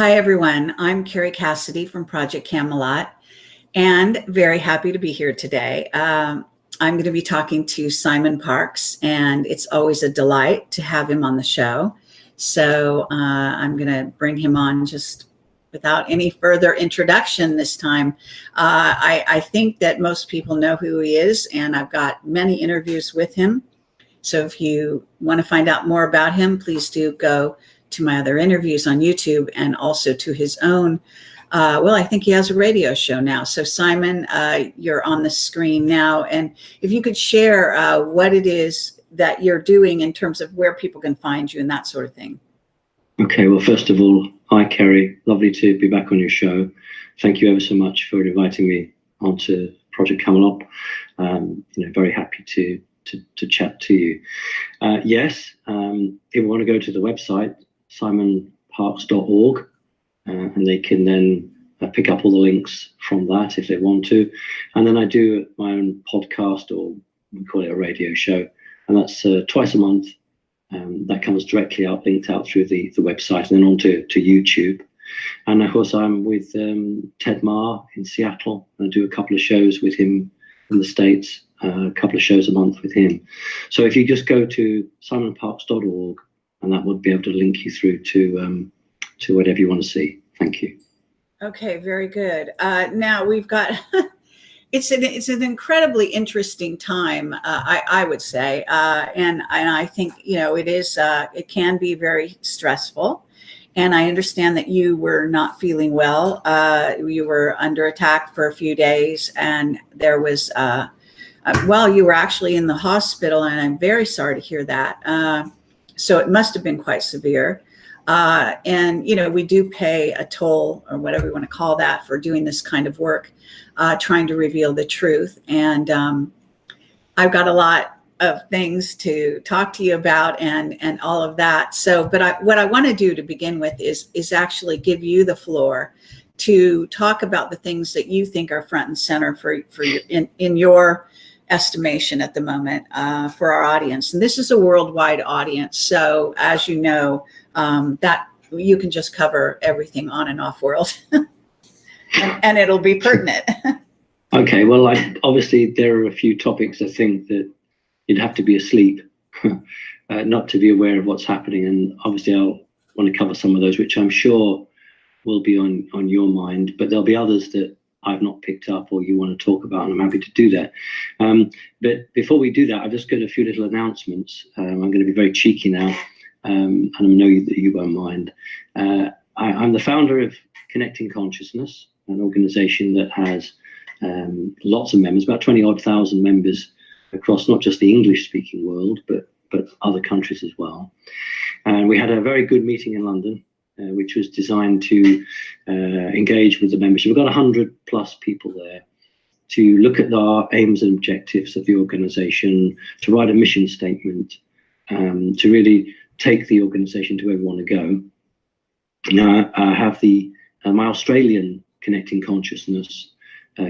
Hi, everyone. I'm KERRY Cassidy from Project CAMELOT, and very happy to be here today. I'm going to be talking to Simon Parkes, and it's always a delight to have him on the show. So I'm going to bring him on just without any further introduction this time. I think that most people know who he is, and I've got many interviews with him. So if you want to find out more about him, please do go to my other interviews on YouTube and also to his own. Well, I think he has a radio show now. So Simon, you're on the screen now. And if you could share what it is that you're doing in terms of where people can find you and that sort of thing. Okay, well, first of all, hi, KERRY. Lovely to be back on your show. Thank you ever so much for inviting me onto Project CAMELOT. Very happy to chat to you. Yes, if you want to go to the website, simonparkes.org, and they can then pick up all the links from that if they want to. And then I do my own podcast, or we call it a radio show, and that's twice a month. That comes directly out, linked out through the website, and then onto YouTube. And of course, I'm with Ted Marr in Seattle, and I do a couple of shows with him in the States, a couple of shows a month with him. So if you just go to simonparkes.org, and that would be able to link you through to whatever you want to see. Thank you. Okay, very good. Now we've got, it's an incredibly interesting time, I would say. And I think, it can be very stressful. And I understand that you were not feeling well. You were under attack for a few days, and there was, you were actually in the hospital, and I'm very sorry to hear that. So it must have been quite severe. And we do pay a toll, or whatever we want to call that, for doing this kind of work, trying to reveal the truth. And I've got a lot of things to talk to you about and all of that. So, but what I want to do to begin with is actually give you the floor to talk about the things that you think are front and center for in your estimation at the moment for our audience. And this is a worldwide audience. So as you know, that you can just cover everything on and off world and it'll be pertinent. Okay, well, obviously there are a few topics I think that you'd have to be asleep not to be aware of what's happening. And obviously I'll want to cover some of those, which I'm sure will be on your mind, but there'll be others that I've not picked up or you want to talk about, and I'm happy to do that. But before we do that, I've just got a few little announcements. I'm going to be very cheeky now, and I know that you won't mind. I'm the founder of Connecting Consciousness, an organization that has lots of members, about 20,000 members across not just the English-speaking world, but other countries as well. And we had a very good meeting in London, which was designed to engage with the membership. We've got 100 plus people there to look at our aims and objectives of the organization, to write a mission statement, to really take the organization to where we want to go. Now, I have my Australian Connecting Consciousness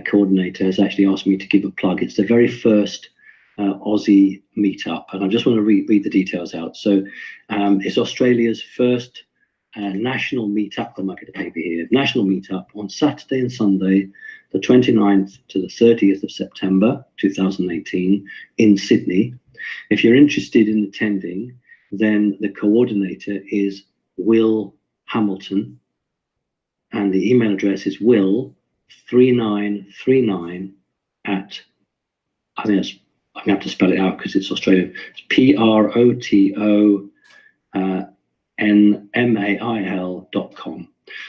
coordinator has actually asked me to give a plug. It's the very first Aussie meetup, and I just want to read the details out. So it's Australia's first national meetup. I might get a paper here. National meetup on Saturday and Sunday, the 29th to the 30th of September 2018 in Sydney. If you're interested in attending, then the coordinator is Will Hamilton, and the email address is will3939 at, I think it's, I'm going to have to spell it out because it's Australian. It's PROTONMAIL.com.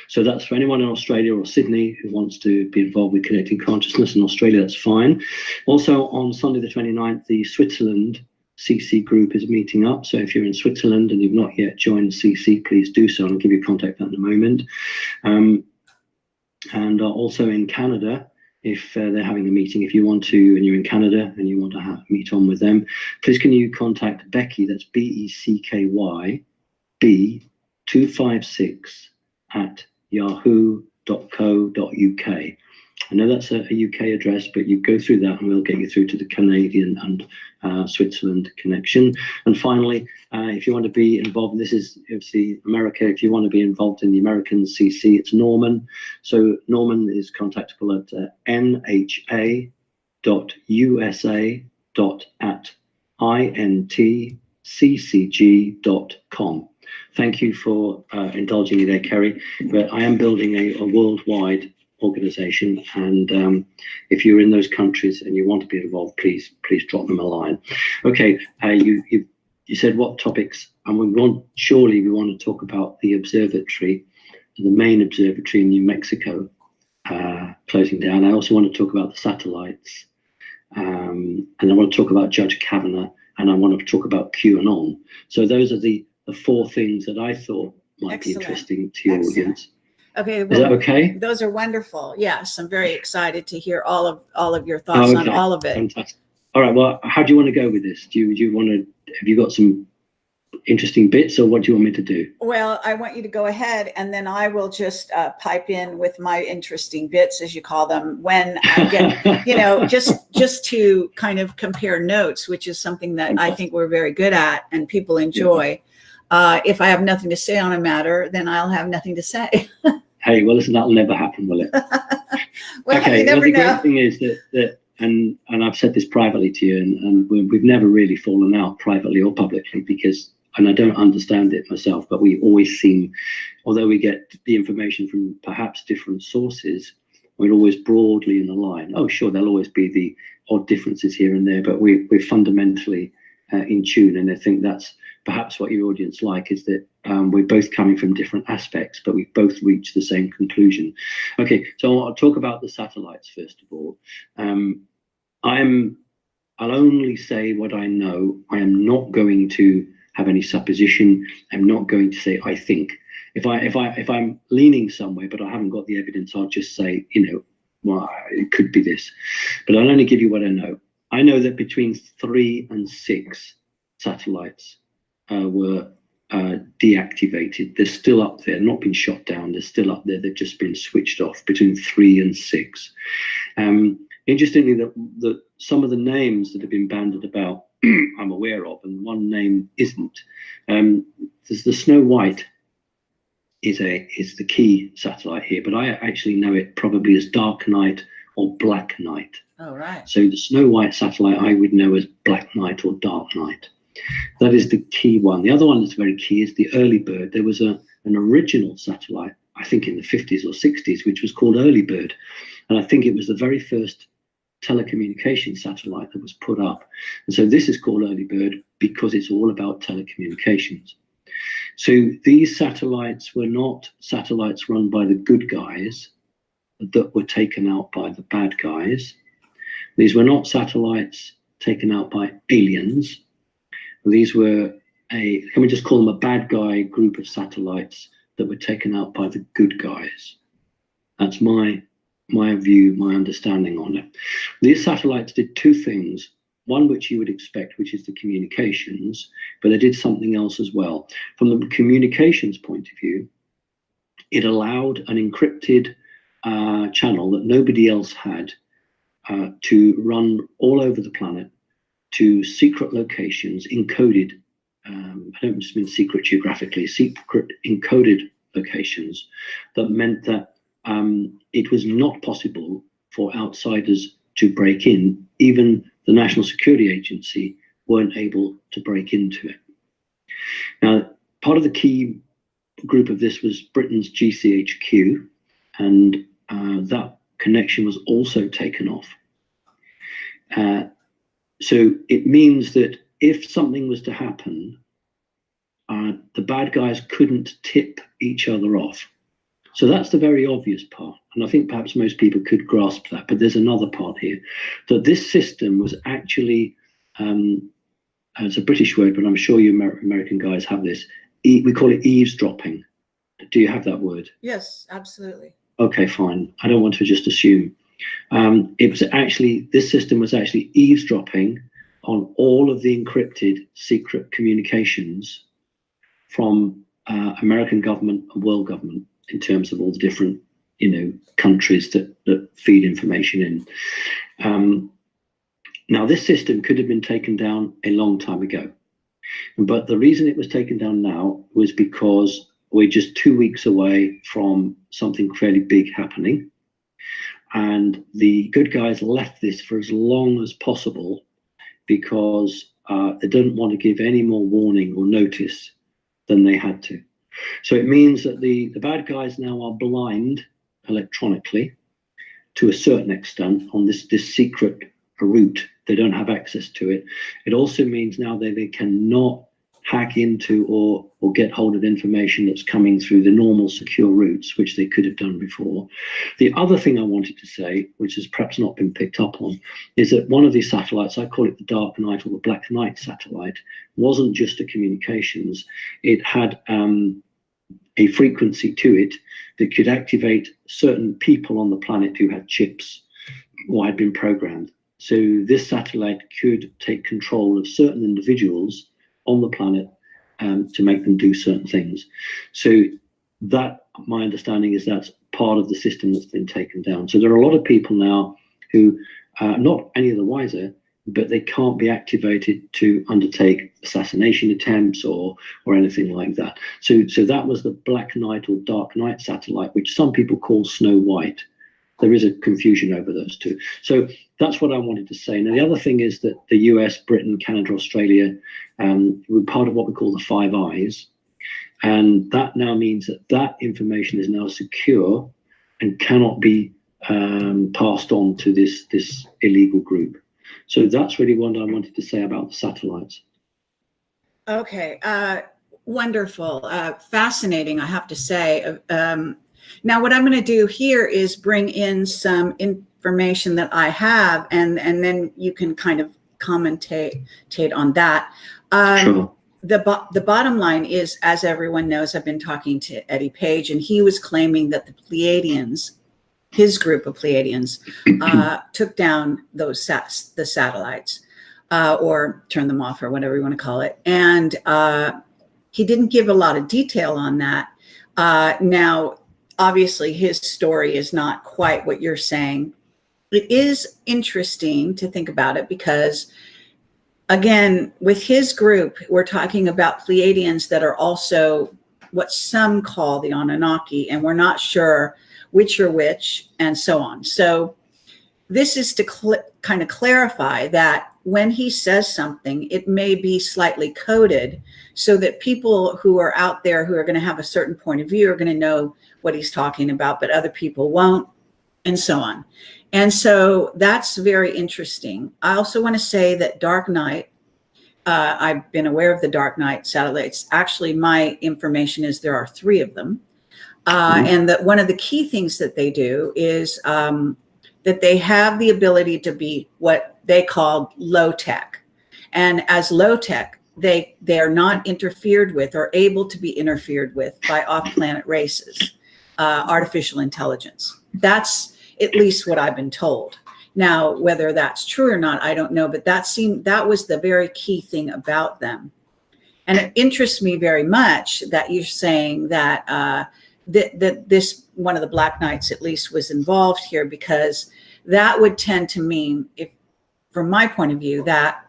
So that's for anyone in Australia or Sydney who wants to be involved with Connecting Consciousness. In Australia, that's fine. Also on Sunday the 29th, the Switzerland CC group is meeting up. So if you're in Switzerland and you've not yet joined CC, please do so. I'll give you contact that in a moment. And also in Canada, if they're having a meeting, if you want to, and you're in Canada and you want to meet on with them, please can you contact Becky, that's BECKY, B256 at yahoo.co.uk. I know that's a UK address, but you go through that and we'll get you through to the Canadian and Switzerland connection. And finally, if you want to be involved, this is obviously America, if you want to be involved in the American CC, it's Norman. So Norman is contactable at nha.usa.intccg.com. Thank you for indulging me there, Kerry. But I am building a worldwide organization, and if you're in those countries and you want to be involved, please drop them a line. Okay, you said what topics, and we want to talk about the observatory, the main observatory in New Mexico closing down. I also want to talk about the satellites, and I want to talk about Judge Kavanaugh, and I want to talk about QAnon. So those are the 4 things that I thought might be interesting to your audience. Okay, well, is that okay? Those are wonderful. Yes, I'm very excited to hear all of your thoughts on all of it. Fantastic. All right. Well, how do you want to go with this? Do you want to? Have you got some interesting bits, or what do you want me to do? Well, I want you to go ahead, and then I will just pipe in with my interesting bits, as you call them, when I get, just to kind of compare notes, which is something that I think we're very good at and people enjoy. If I have nothing to say on a matter, then I'll have nothing to say. Hey, well, listen, that'll never happen, will it? Well, okay. You never the know. great thing is that and I've said this privately to you, and we've never really fallen out privately or publicly, because, and I don't understand it myself, but we always seem, although we get the information from perhaps different sources, we're always broadly in a line. Oh, sure, there'll always be the odd differences here and there, but we're fundamentally in tune. And I think that's perhaps what your audience like, is that we're both coming from different aspects, but we've both reached the same conclusion. Okay, so I'll talk about the satellites first of all. I'll only say what I know. I am not going to have any supposition. I'm not going to say I think. If I'm leaning somewhere but I haven't got the evidence, I'll just say, well, it could be this. But I'll only give you what I know. I know that between 3 and 6 satellites were deactivated. They're still up there, not been shot down. They're still up there. They've just been switched off, between 3 and 6. Interestingly, that some of the names that have been bandied about, I'm aware of, and one name isn't. There's the Snow White is the key satellite here, but I actually know it probably as Dark Night or Black Night. Oh, right. So the Snow White satellite I would know as Black Night or Dark Night. That is the key one. The other one that's very key is the Early Bird. There was an original satellite, I think in the 50s or 60s, which was called Early Bird. And I think it was the very first telecommunication satellite that was put up. And so this is called Early Bird because it's all about telecommunications. So these satellites were not satellites run by the good guys that were taken out by the bad guys. These were not satellites taken out by aliens. These were can we just call them a bad guy group of satellites that were taken out by the good guys. That's my view, my understanding on it. These satellites did 2 things. One which you would expect, which is the communications, but they did something else as well. From the communications point of view, it allowed an encrypted channel that nobody else had to run all over the planet to secret locations, encoded, I don't just mean secret geographically, secret encoded locations, that meant that it was not possible for outsiders to break in. Even the National Security Agency weren't able to break into it. Now, part of the key group of this was Britain's GCHQ, and that connection was also taken off. So it means that if something was to happen, the bad guys couldn't tip each other off. So that's the very obvious part. And I think perhaps most people could grasp that. But there's another part here, that this system was actually, it's a British word, but I'm sure you American guys have this. We call it eavesdropping. Do you have that word? Yes, absolutely. Okay, fine. I don't want to just assume. This system was actually eavesdropping on all of the encrypted secret communications from American government and world government, in terms of all the different countries that feed information in. Now, this system could have been taken down a long time ago, but the reason it was taken down now was because we're just 2 weeks away from something fairly big happening, and the good guys left this for as long as possible because they didn't want to give any more warning or notice than they had to. So it means that the bad guys now are blind electronically to a certain extent on this secret route. They don't have access to it. It also means now that they cannot hack into or get hold of information that's coming through the normal secure routes, which they could have done before. The other thing I wanted to say, which has perhaps not been picked up on, is that one of these satellites, I call it the Dark Knight or the Black Knight satellite, wasn't just a communications. It had a frequency to it that could activate certain people on the planet who had chips or had been programmed. So this satellite could take control of certain individuals on the planet to make them do certain things. So that, my understanding is, that's part of the system that's been taken down. So there are a lot of people now who are not any of the wiser, but they can't be activated to undertake assassination attempts or anything like that. So that was the Black Knight or Dark Knight satellite, which some people call Snow White. There is a confusion over those two. So that's what I wanted to say. Now, the other thing is that the US, Britain, Canada, Australia were part of what we call the Five Eyes. And that now means that information is now secure and cannot be passed on to this illegal group. So that's really what I wanted to say about the satellites. Okay, wonderful, fascinating, I have to say. Now, what I'm going to do here is bring in some information that I have, and then you can kind of commentate on that. Sure. The bottom line is, as everyone knows, I've been talking to Eddie Page, and he was claiming that the Pleiadians, his group of Pleiadians, took down the satellites, or turned them off, or whatever you want to call it. And he didn't give a lot of detail on that. Now, obviously, his story is not quite what you're saying. It is interesting to think about it because, again, with his group, we're talking about Pleiadians that are also what some call the Anunnaki, and we're not sure which are which, and so on. So this is to kind of clarify that when he says something, it may be slightly coded so that people who are out there who are going to have a certain point of view are going to know what he's talking about, but other people won't, and so on. And so that's very interesting. I also want to say that Dark Knight, I've been aware of the Dark Knight satellites. Actually, my information is there are 3 of them. And that one of the key things that they do is that they have the ability to be what they call low tech. And as low tech, they are not interfered with or able to be interfered with by off-planet races, artificial intelligence. That's at least what I've been told. Now, whether that's true or not, I don't know, but that was the very key thing about them. And it interests me very much that you're saying that that this one of the Black Knights at least was involved here, because that would tend to mean, if from my point of view, that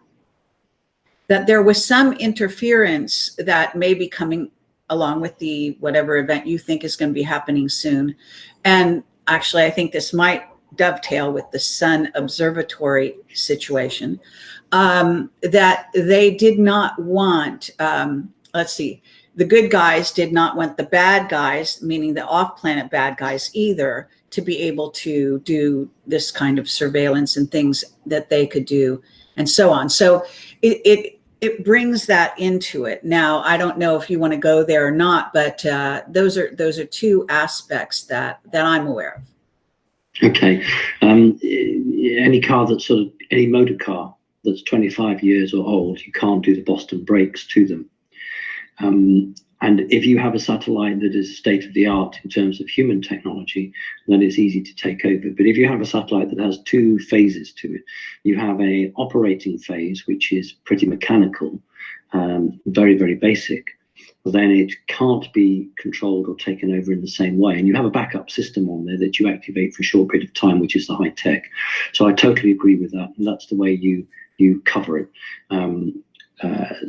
there was some interference that may be coming along with the whatever event you think is going to be happening soon. And actually, I think this might dovetail with the Sun Observatory situation, that they did not want, let's see, the good guys did not want the bad guys, meaning the off-planet bad guys either, to be able to do this kind of surveillance and things that they could do, and so on. So it brings that into it. Now, I don't know if you want to go there or not, but those are 2 aspects that I'm aware of. Okay. Any car that's any motor car that's 25 years or old, you can't do the Boston brakes to them. And if you have a satellite that is state of the art in terms of human technology, then it's easy to take over. But if you have a satellite that has 2 phases to it, you have a operating phase, which is pretty mechanical, very, very basic. then it can't be controlled or taken over in the same way. And you have a backup system on there that you activate for a short period of time, which is the high tech. So I totally agree with that. And that's the way you cover it.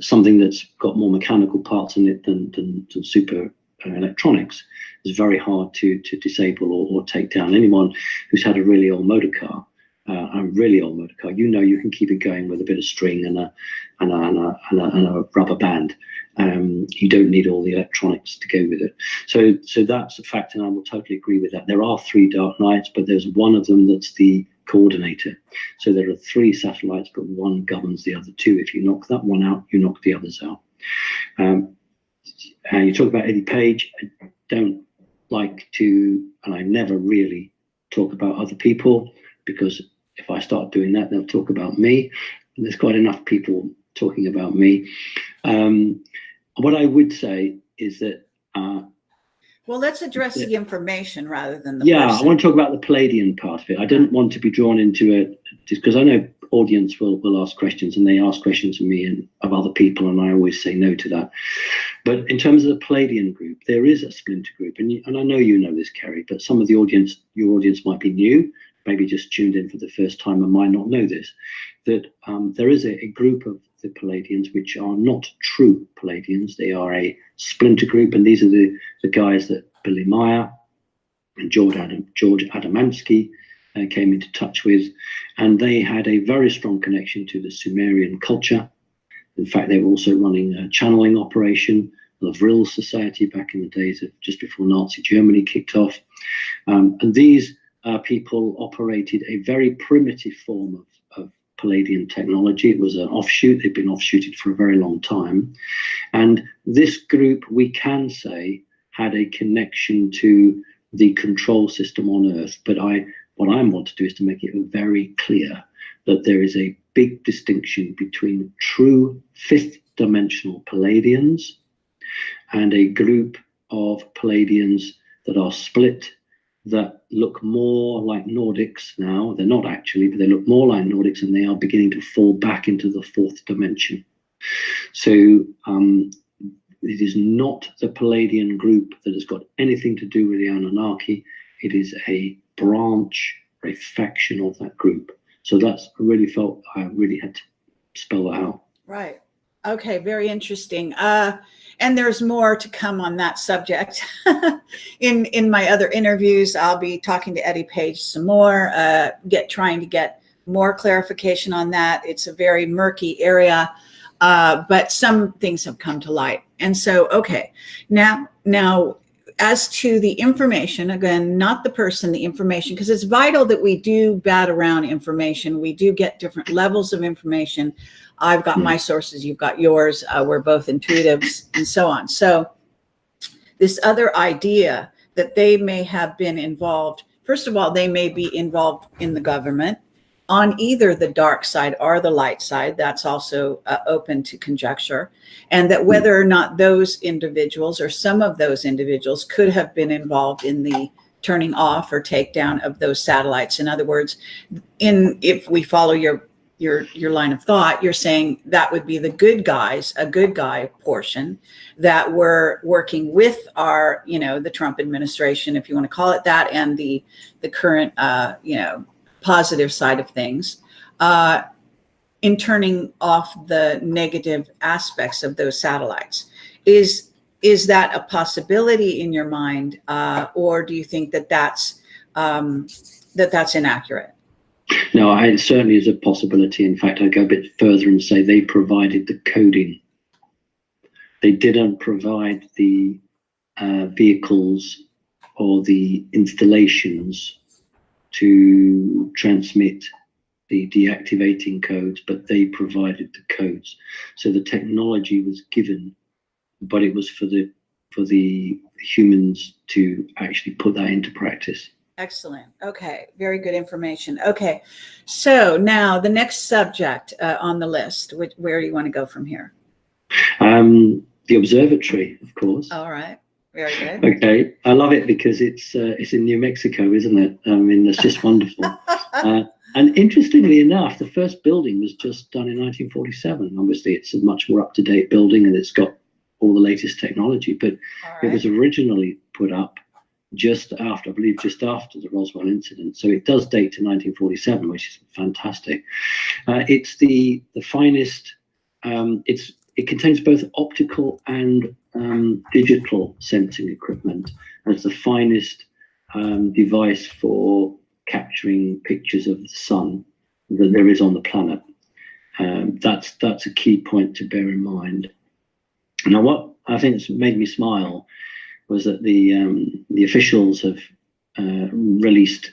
Something that's got more mechanical parts in it than super electronics is very hard to disable or take down. Anyone who's had a really old motor car, you know, you can keep it going with a bit of string and a rubber band. You don't need all the electronics to go with it. So that's a fact, and I will totally agree with that. There are 3 dark nights, but there's one of them that's the coordinator. So there are 3 satellites, but one governs the other 2. If you knock that one out, you knock the others out. And you talk about Eddie Page. I don't like to, and I never really talk about other people, because if I start doing that, they'll talk about me. And there's quite enough people talking about me. What I would say is that well, let's address the information rather than the person. I want to talk about the Palladian part of it. I didn't want to be drawn into it, because I know audience will ask questions, and they ask questions of me and of other people, and I always say no to that. But in terms of the Palladian group, there is a splinter group, and I know you know this, Kerry, but some of the audience, your audience might be new, maybe just tuned in for the first time and might not know this, that there is a group of the Palladians which are not true Palladians. They are a splinter group, and these are the guys that Billy Meyer and George Adamansky came into touch with, and they had a very strong connection to the Sumerian culture. In fact, they were also running a channeling operation, the Vril Society, back in the days of just before Nazi Germany kicked off. And these people operated a very primitive form of Palladian technology. It was an offshoot. They've been offshooted for a very long time. And this group, we can say, had a connection to the control system on Earth. But what I want to do is to make it very clear that there is a big distinction between true 5th dimensional Palladians and a group of Palladians that are split, that look more like Nordics now. They're not actually, but they look more like Nordics, and they are beginning to fall back into the 4th dimension. So it is not the Palladian group that has got anything to do with the Anunnaki. It is a branch, a faction of that group. So that's, I really felt I really had to spell that out. Right. Okay. Very interesting. And there's more to come on that subject. In my other interviews, I'll be talking to Eddie Page some more, trying to get more clarification on that. It's a very murky area, but some things have come to light. And so, okay, now as to the information, again, not the person, the information, because it's vital that we do bat around information. We do get different levels of information. I've got my sources, you've got yours. We're both intuitives and so on. So this other idea that they may have been involved, first of all, they may be involved in the government on either the dark side or the light side. That's also open to conjecture. And that whether or not those individuals or some of those individuals could have been involved in the turning off or takedown of those satellites. In other words, if we follow your line of thought, you're saying that would be the good guys, a good guy portion that were working with our, the Trump administration, if you want to call it that, and the current, positive side of things, in turning off the negative aspects of those satellites. Is that a possibility in your mind, or do you think that that's inaccurate? No, it certainly is a possibility. In fact, I go a bit further and say they provided the coding. They didn't provide the vehicles or the installations to transmit the deactivating codes, but they provided the codes. So the technology was given, but it was for the humans to actually put that into practice. Excellent. Okay. Very good information. Okay. So now the next subject on the list, where do you want to go from here? The observatory, of course. All right. Very good. Okay. I love it because it's in New Mexico, isn't it? I mean, it's just wonderful. And interestingly enough, the first building was just done in 1947. Obviously, it's a much more up-to-date building, and it's got all the latest technology. But All it right. was originally put up just after, I believe, just after the Roswell incident. So it does date to 1947, which is fantastic. It's the finest. It contains both optical and digital sensing equipment, and it's the finest device for capturing pictures of the sun that there is on the planet. That's a key point to bear in mind. Now, what I think has made me smile was that the officials have released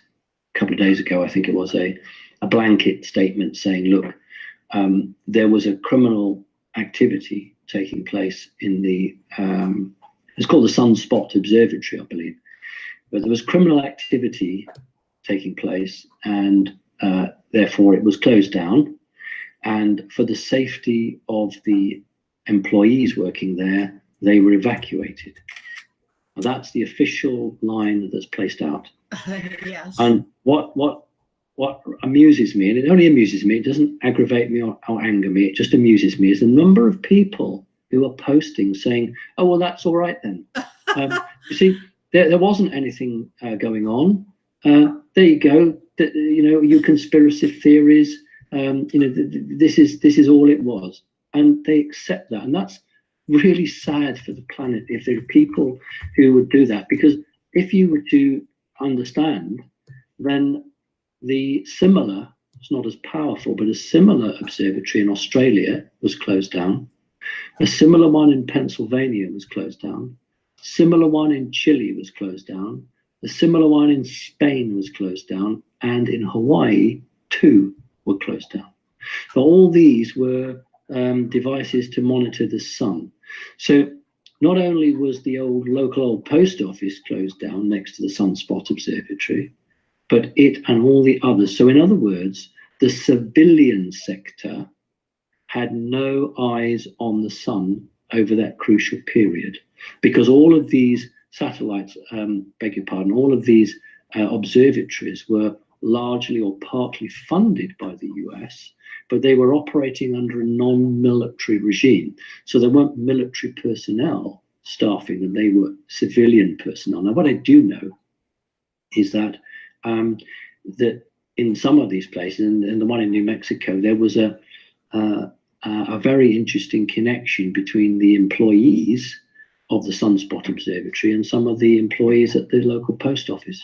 a couple of days ago, I think it was, a blanket statement saying, look, there was a criminal activity taking place in the, it's called the Sunspot Observatory, I believe. But there was criminal activity taking place, and therefore it was closed down. And for the safety of the employees working there, they were evacuated. Now, that's the official line that's placed out. Yes. And what amuses me, and it only amuses me, it doesn't aggravate me or anger me, it just amuses me, is the number of people who are posting saying, oh, well, that's all right then. You see, there wasn't anything going on. There you go. Your conspiracy theories, this is all it was. And they accept that. And that's really sad for the planet if there are people who would do that. Because if you were to understand, then the similar, it's not as powerful, but a similar observatory in Australia was closed down. A similar one in Pennsylvania was closed down. Similar one in Chile was closed down. A similar one in Spain was closed down. And in Hawaii, 2 were closed down. So all these were devices to monitor the sun. So not only was the local old post office closed down next to the Sunspot Observatory, but it and all the others. So in other words, the civilian sector had no eyes on the sun over that crucial period, because all of these satellites, beg your pardon, all of these observatories were largely or partly funded by the US, but they were operating under a non-military regime. So there weren't military personnel staffing them, they were civilian personnel. Now, what I do know is that that in some of these places, and the one in New Mexico, there was a very interesting connection between the employees of the Sunspot Observatory and some of the employees at the local post office.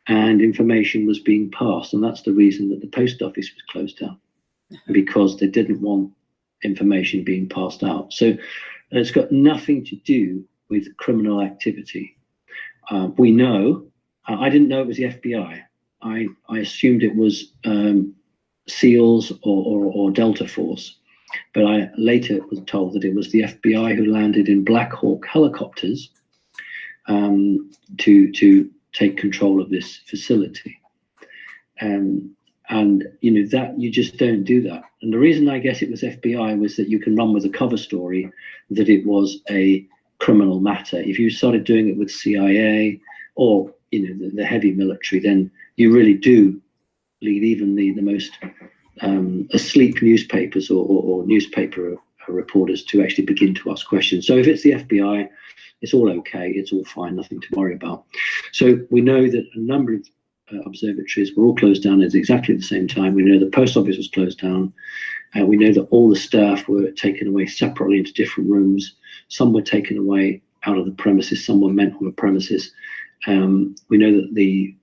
And information was being passed, and that's the reason that the post office was closed down, because they didn't want information being passed out. So it's got nothing to do with criminal activity. We know, I didn't know it was the FBI. I assumed it was SEALs or Delta Force, but I later was told that it was the FBI who landed in Black Hawk helicopters to take control of this facility. And that you just don't do that. And the reason I guess it was FBI was that you can run with a cover story that it was a criminal matter. If you started doing it with CIA or the heavy military, then you really do lead even the most asleep newspapers or newspaper reporters to actually begin to ask questions. So if it's the FBI, it's all okay, it's all fine, nothing to worry about. So we know that a number of observatories were all closed down at exactly the same time. We know the post office was closed down. We know that all the staff were taken away separately into different rooms. Some were taken away out of the premises, some were meant on the premises. We know that the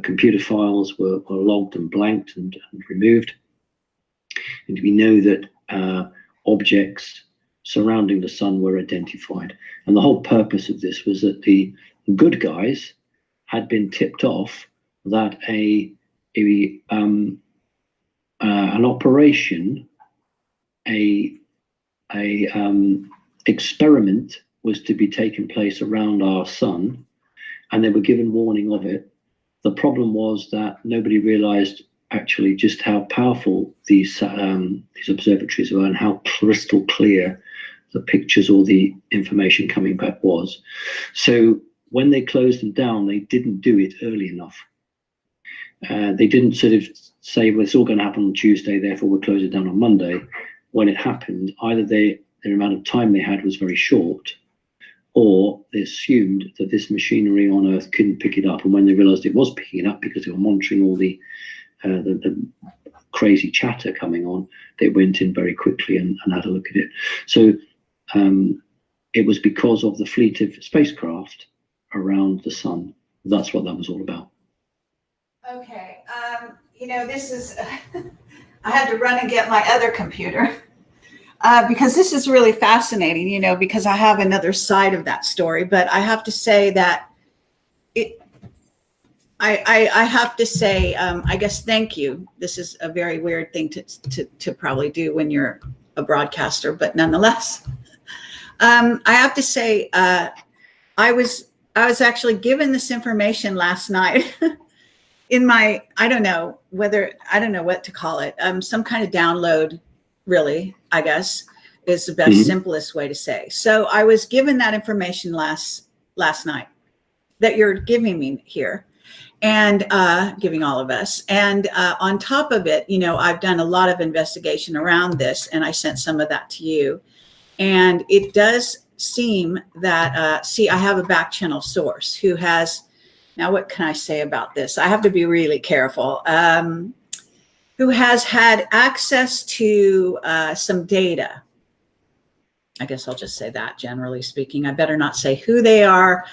computer files were logged and blanked and removed. And we know that objects surrounding the sun were identified. And the whole purpose of this was that the good guys had been tipped off that an operation, experiment was to be taking place around our sun, and they were given warning of it. The problem was that nobody realized actually just how powerful these observatories were and how crystal clear the pictures or the information coming back was. So when they closed them down, they didn't do it early enough. They didn't sort of say, well, it's all going to happen on Tuesday, therefore we'll close it down on Monday. When it happened, either they the amount of time they had was very short, or they assumed that this machinery on Earth couldn't pick it up. And when they realized it was picking it up because they were monitoring all the crazy chatter coming on, they went in very quickly and had a look at it. So it was because of the fleet of spacecraft around the sun. That's what that was all about. Okay. This is, I had to run and get my other computer. Because this is really fascinating, because I have another side of that story. But I have to say that I have to say, I guess, thank you. This is a very weird thing to probably do when you're a broadcaster, but nonetheless, I have to say, I was actually given this information last night in my, I don't know what to call it, some kind of download. Really, I guess, is the best, simplest way to say. So I was given that information last night that you're giving me here, and giving all of us. And on top of it, I've done a lot of investigation around this, and I sent some of that to you. And it does seem that, I have a back channel source who has, now what can I say about this? I have to be really careful. Who has had access to some data. I guess I'll just say that, generally speaking. I better not say who they are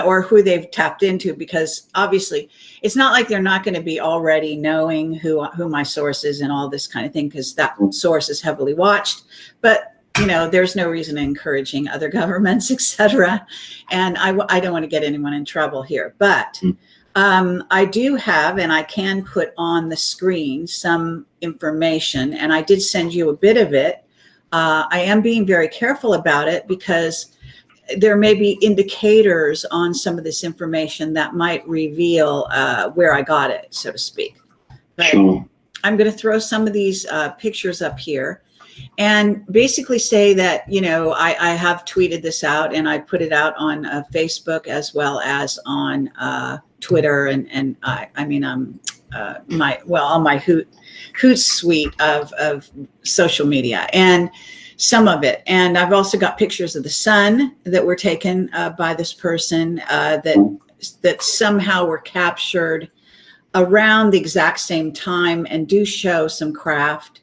or who they've tapped into, because obviously it's not like they're not going to be already knowing who my source is and all this kind of thing, because that source is heavily watched. But there's no reason encouraging other governments, etc. And I don't want to get anyone in trouble here, but. I do have, and I can put on the screen, some information, and I did send you a bit of it. I am being very careful about it because there may be indicators on some of this information that might reveal where I got it, so to speak. But sure. I'm going to throw some of these pictures up here and basically say that, I have tweeted this out, and I put it out on Facebook as well as on Twitter and on my Hoot suite of social media, and some of it. And I've also got pictures of the sun that were taken by this person that somehow were captured around the exact same time and do show some craft.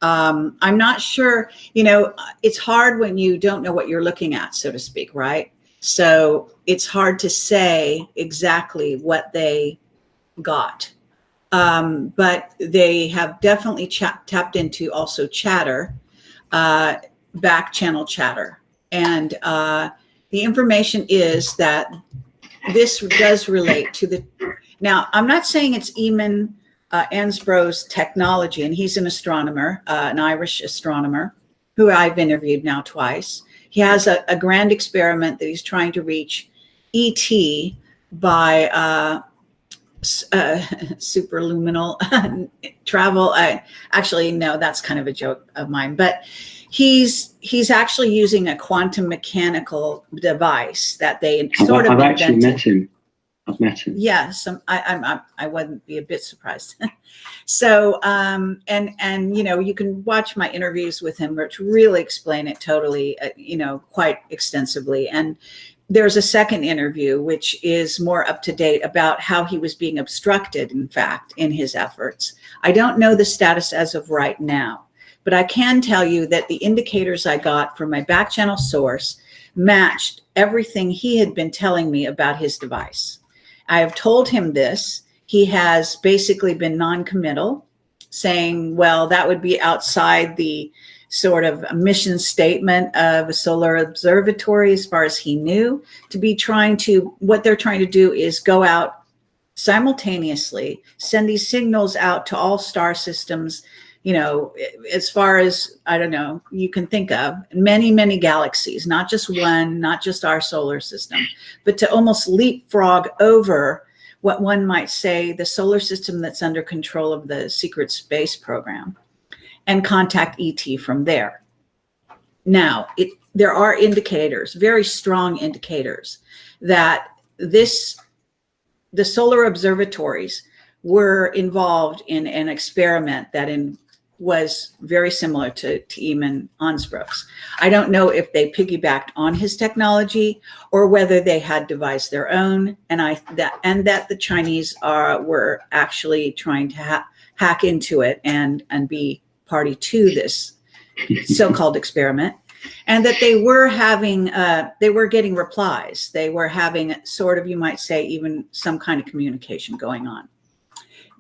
I'm not sure, it's hard when you don't know what you're looking at, so to speak, right? So it's hard to say exactly what they got. But they have definitely tapped into also chatter, back channel chatter. And the information is that this does relate to the, now I'm not saying it's Eamon Ansbro's technology, and he's an astronomer, an Irish astronomer who I've interviewed now twice. He has a grand experiment that he's trying to reach ET by superluminal travel. Actually, no, that's kind of a joke of mine, but he's actually using a quantum mechanical device that they sort of invented. Actually met him. I've met him. Yes, I wouldn't be a bit surprised. So, and you can watch my interviews with him, which really explain it totally, quite extensively. And there's a second interview, which is more up to date about how he was being obstructed, in fact, in his efforts. I don't know the status as of right now, but I can tell you that the indicators I got from my back channel source matched everything he had been telling me about his device. I have told him this. He has basically been non-committal, saying, well, that would be outside the sort of mission statement of a solar observatory as far as he knew, to be what they're trying to do is go out simultaneously, send these signals out to all star systems, as far as, I don't know, you can think of many, many galaxies, not just one, not just our solar system, but to almost leapfrog over what one might say the solar system that's under control of the secret space program and contact ET from there. Now, there are indicators, very strong indicators, that the solar observatories were involved in an experiment that was very similar to Eamon Ansbrook's. I don't know if they piggybacked on his technology or whether they had devised their own, and that the Chinese were actually trying to hack into it and be party to this so-called experiment, and that they were getting replies. They were having sort of, you might say, even some kind of communication going on.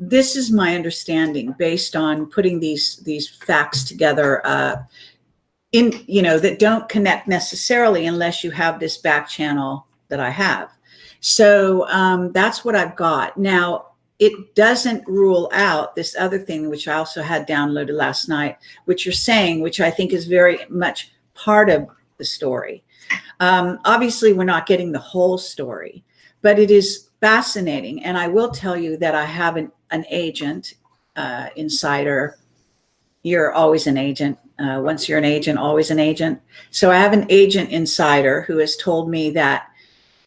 This is my understanding based on putting these facts together that don't connect necessarily unless you have this back channel that I have. So that's what I've got. Now, it doesn't rule out this other thing, which I also had downloaded last night, which you're saying, which I think is very much part of the story. Obviously, we're not getting the whole story, but it is fascinating. And I will tell you that I have an agent, insider. You're always an agent. Once you're an agent, always an agent. So I have an agent insider who has told me that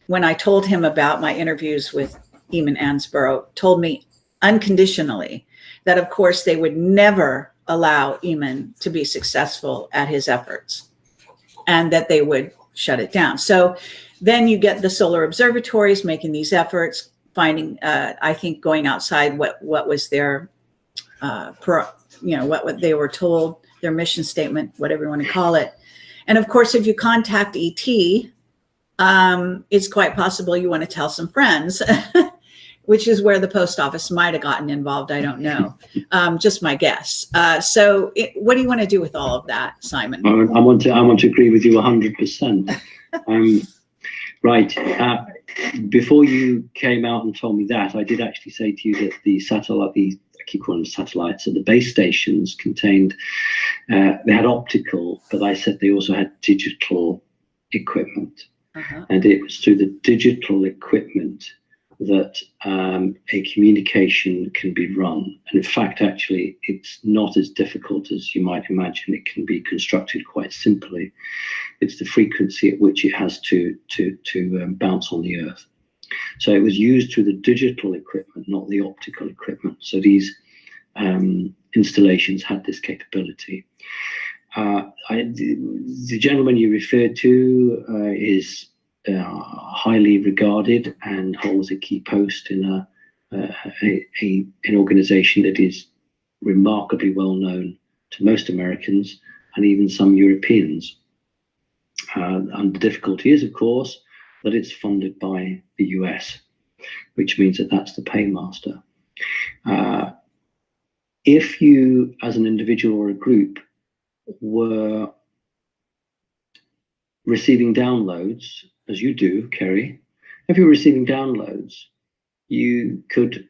when I told him about my interviews with Eamon Ansbrook, told me unconditionally that, of course, they would never allow Eamon to be successful at his efforts and that they would shut it down. So then you get the solar observatories making these efforts, finding, I think, going outside what was their, what they were told, their mission statement, whatever you want to call it. And of course, if you contact ET, it's quite possible you want to tell some friends, which is where the post office might have gotten involved. I don't know. Just my guess. So what do you want to do with all of that, Simon? I want to agree with you 100%. Right. Before you came out and told me that, I did actually say to you that the satellite, I keep calling them satellites, so the base stations contained, they had optical, but I said they also had digital equipment. Uh-huh. And it was through the digital equipment that a communication can be run. And in fact, actually, it's not as difficult as you might imagine. It can be constructed quite simply. It's the frequency at which it has to bounce on the Earth. So it was used through the digital equipment, not the optical equipment. So these installations had this capability. The gentleman you referred to is highly regarded and holds a key post in an organization that is remarkably well known to most Americans and even some Europeans. And the difficulty is, of course, that it's funded by the US, which means that that's the paymaster. If you, as an individual or a group, were receiving downloads, as you do, Kerry, if you were receiving downloads, you could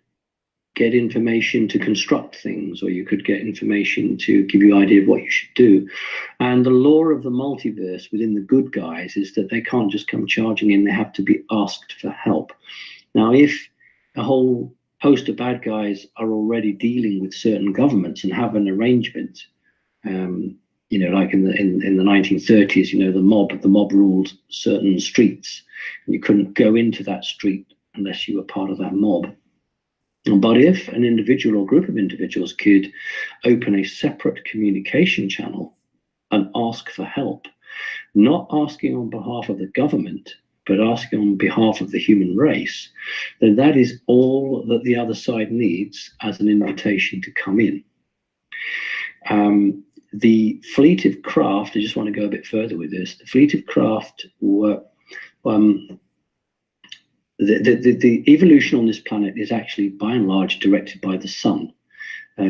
get information to construct things, or you could get information to give you an idea of what you should do. And the law of the multiverse within the good guys is that they can't just come charging in, they have to be asked for help. Now, if a whole host of bad guys are already dealing with certain governments and have an arrangement, like in the 1930s, the mob ruled certain streets, and you couldn't go into that street unless you were part of that mob. But if an individual or group of individuals could open a separate communication channel and ask for help, not asking on behalf of the government, but asking on behalf of the human race, then that is all that the other side needs as an invitation to come in. The fleet of craft, I just want to go a bit further with this, the fleet of craft were, the evolution on this planet is actually by and large directed by the sun.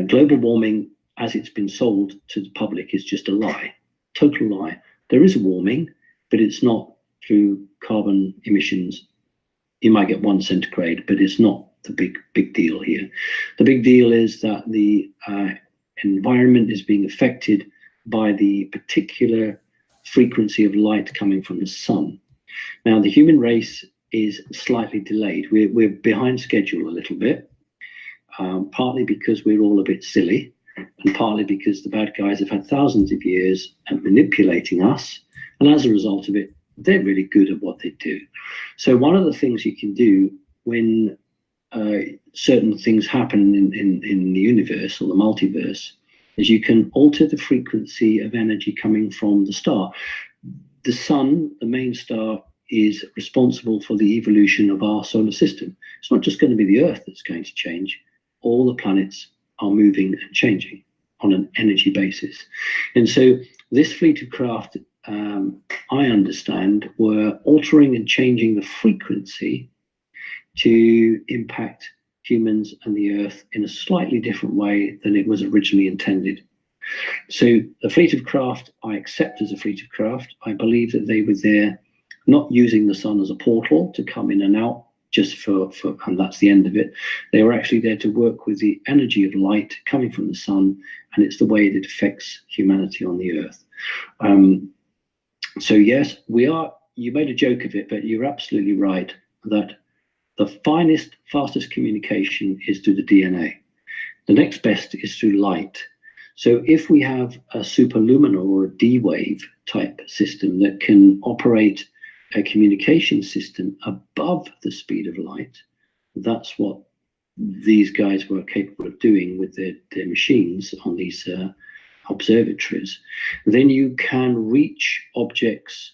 Global warming, as it's been sold to the public, is just a lie, total lie. There is a warming, but it's not through carbon emissions. You might get 1 centigrade, but it's not the big deal here. The big deal is that the environment is being affected by the particular frequency of light coming from the sun. Now, the human race is slightly delayed. We're behind schedule a little bit, partly because we're all a bit silly, and partly because the bad guys have had thousands of years at manipulating us, and as a result of it, they're really good at what they do. So one of the things you can do when certain things happen in the universe or the multiverse is you can alter the frequency of energy coming from the star. The sun, the main star, is responsible for the evolution of our solar system. It's not just going to be the Earth that's going to change. All the planets are moving and changing on an energy basis. And so this fleet of craft, I understand, were altering and changing the frequency to impact humans and the Earth in a slightly different way than it was originally intended. So the fleet of craft, I accept as a fleet of craft. I believe that they were there not using the sun as a portal to come in and out just for and that's the end of it. They were actually there to work with the energy of light coming from the sun, and it's the way that it affects humanity on the Earth. So yes, we are, you made a joke of it, but you're absolutely right that the finest, fastest communication is through the DNA. The next best is through light. So if we have a superluminal or a D-wave type system that can operate a communication system above the speed of light, that's what these guys were capable of doing with their machines on these observatories. Then you can reach objects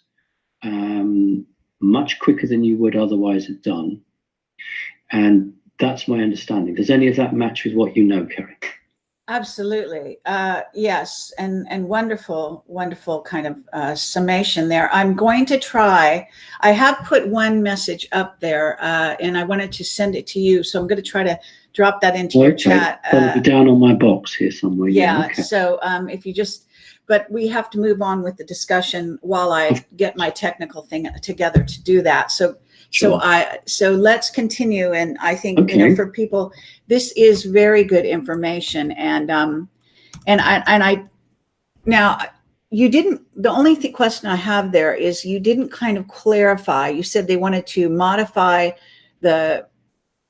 much quicker than you would otherwise have done. And that's my understanding. Does any of that match with what you know, Kerry? Absolutely. Yes. And wonderful, wonderful kind of summation there. I'm going to try, I have put one message up there and I wanted to send it to you. So I'm going to try to drop that into your chat. It'll be down on my box here somewhere. Yeah. Okay. So if you just, but we have to move on with the discussion while I get my technical thing together to do that. So Sure. So let's continue. And I think, you know, for people, this is very good information. And I now you didn't, the only question I have there is you didn't kind of clarify. You said they wanted to modify the,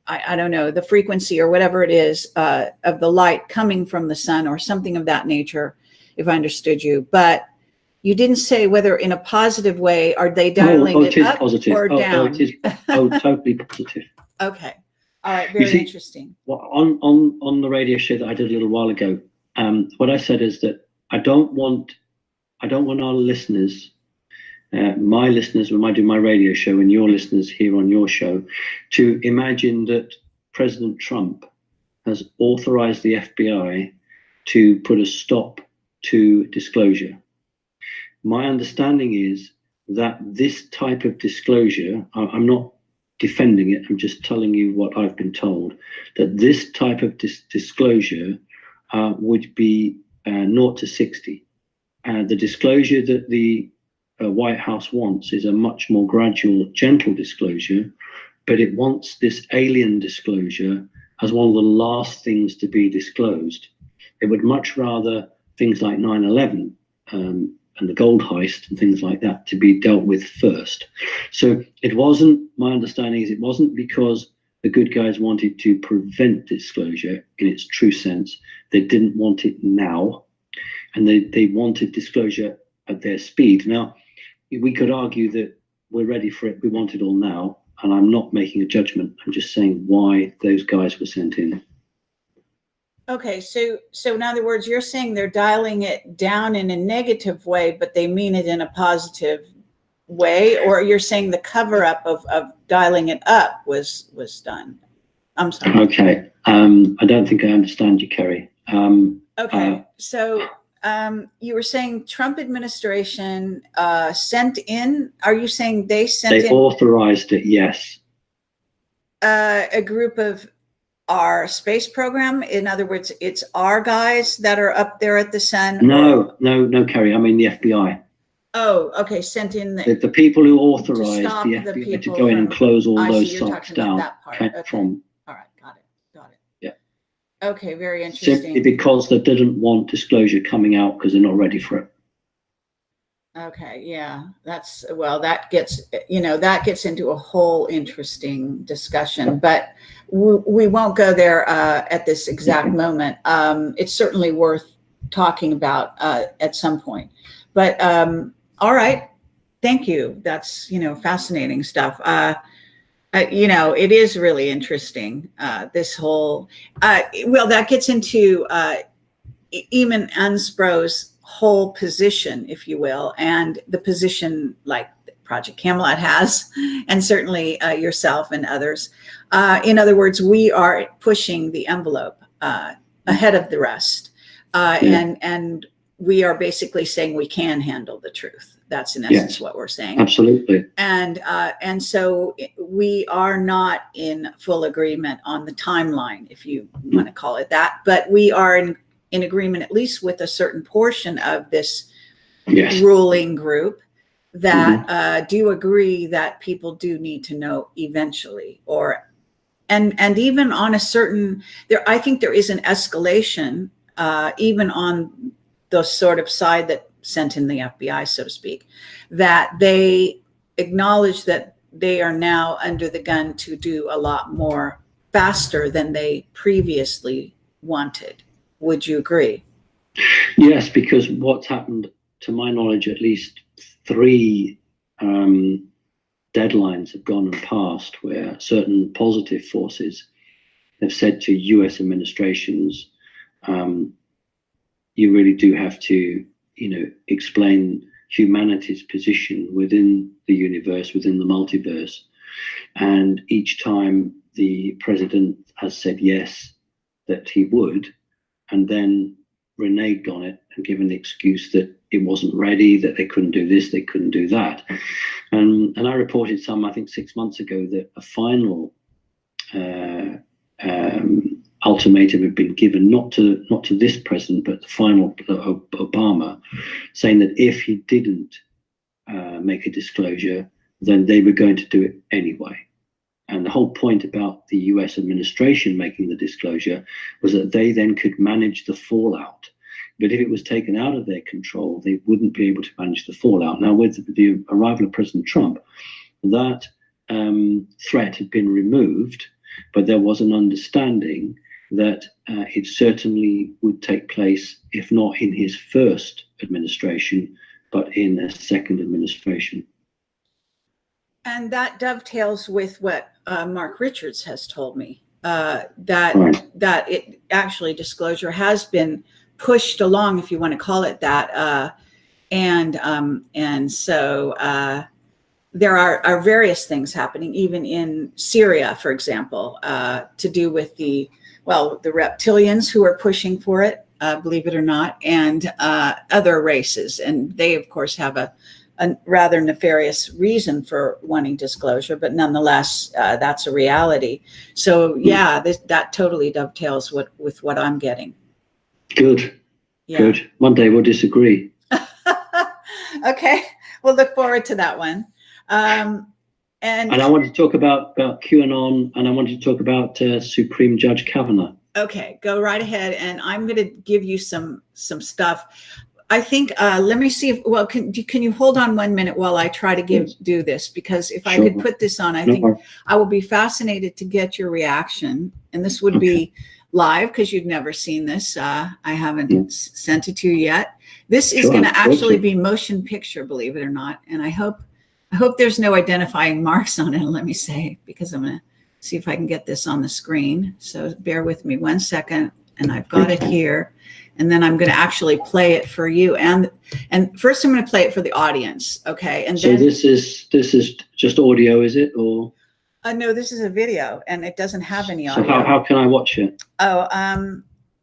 I don't know, the frequency or whatever it is of the light coming from the sun or something of that nature, if I understood you. But you didn't say whether in a positive way, are they dialing it up positive. or down? It is totally positive. Okay. All right. Very interesting. Well, on the radio show that I did a little while ago, what I said is that I don't want our listeners, my listeners, when I do my radio show and your listeners here on your show, to imagine that President Trump has authorized the FBI to put a stop to disclosure. My understanding is that this type of disclosure, I'm not defending it, I'm just telling you what I've been told, that this type of disclosure would be 0 to 60. The disclosure that the White House wants is a much more gradual, gentle disclosure, but it wants this alien disclosure as one of the last things to be disclosed. It would much rather things like 9/11 and the gold heist and things like that to be dealt with first. So it wasn't, my understanding is it wasn't because the good guys wanted to prevent disclosure in its true sense. They didn't want it now, and they wanted disclosure at their speed. Now, we could argue that we're ready for it, we want it all now, and I'm not making a judgment, I'm just saying why those guys were sent in. Okay, so in other words, you're saying they're dialing it down in a negative way, but they mean it in a positive way, or you're saying the cover up of dialing it up was done? I'm sorry. Okay, I don't think I understand you, Kerry. Okay, so you were saying Trump administration sent in. Are you saying they sent in? They authorized it, yes. A group of our space program. In other words, it's our guys that are up there at the sun. No, Kerry. I mean the FBI. Oh, okay. Sent in the people who authorized the FBI to go in and close all those sites down. Okay. From. All right, got it. Yeah. Okay, very interesting. Simply because they didn't want disclosure coming out because they're not ready for it. Okay, yeah, that's, well, that gets into a whole interesting discussion, but we won't go there at this exact moment. It's certainly worth talking about at some point, but all right, thank you. That's, fascinating stuff. It is really interesting, this whole, well, that gets into even Anspro's whole position, if you will, and the position like Project Camelot has, and certainly yourself and others. In other words, we are pushing the envelope ahead of the rest. And we are basically saying we can handle the truth. That's in essence what we're saying. Absolutely. And so we are not in full agreement on the timeline, if you want to call it that, but we are in agreement at least with a certain portion of this ruling group that do agree that people do need to know eventually, and even on a certain I think there is an escalation even on the sort of side that sent in the FBI, so to speak, that they acknowledge that they are now under the gun to do a lot more faster than they previously wanted. Would you agree? Yes, because what's happened, to my knowledge, at least 3 deadlines have gone and passed where certain positive forces have said to US administrations, you really do have to, explain humanity's position within the universe, within the multiverse. And each time the president has said yes, that he would, and then reneged on it and given the excuse that it wasn't ready, that they couldn't do this, they couldn't do that. And I reported I think 6 months ago, that a final ultimatum had been given, not to this president, but the final Obama, saying that if he didn't make a disclosure, then they were going to do it anyway. And the whole point about the US administration making the disclosure was that they then could manage the fallout. But if it was taken out of their control, they wouldn't be able to manage the fallout. Now, with the arrival of President Trump, that threat had been removed, but there was an understanding that it certainly would take place, if not in his first administration, but in a second administration. And that dovetails with what Mark Richards has told me, that it actually, disclosure has been pushed along, if you want to call it that, and so there are various things happening, even in Syria, for example, to do with the reptilians who are pushing for it, believe it or not, and other races, and they of course have a rather nefarious reason for wanting disclosure, but nonetheless, that's a reality. So yeah, that totally dovetails with what I'm getting. Good. Good. One day we'll disagree. Okay, we'll look forward to that one. And I want to talk about QAnon, and I want to talk about Supreme Judge Kavanaugh. Okay, go right ahead, and I'm going to give you some stuff. I think, let me see if, can you hold on 1 minute while I try to do this? Because if I could put this on, I think I will be fascinated to get your reaction. And this would be live because you've never seen this. I haven't sent it to you yet. This is going to actually be motion picture, believe it or not. And I hope there's no identifying marks on it, let me say, because I'm going to see if I can get this on the screen. So bear with me 1 second, and I've got it here. And then I'm going to actually play it for you. And first I'm going to play it for the audience. Okay. And so then, this is just audio, is it? Or no, this is a video, and it doesn't have any audio. So how can I watch it? Oh,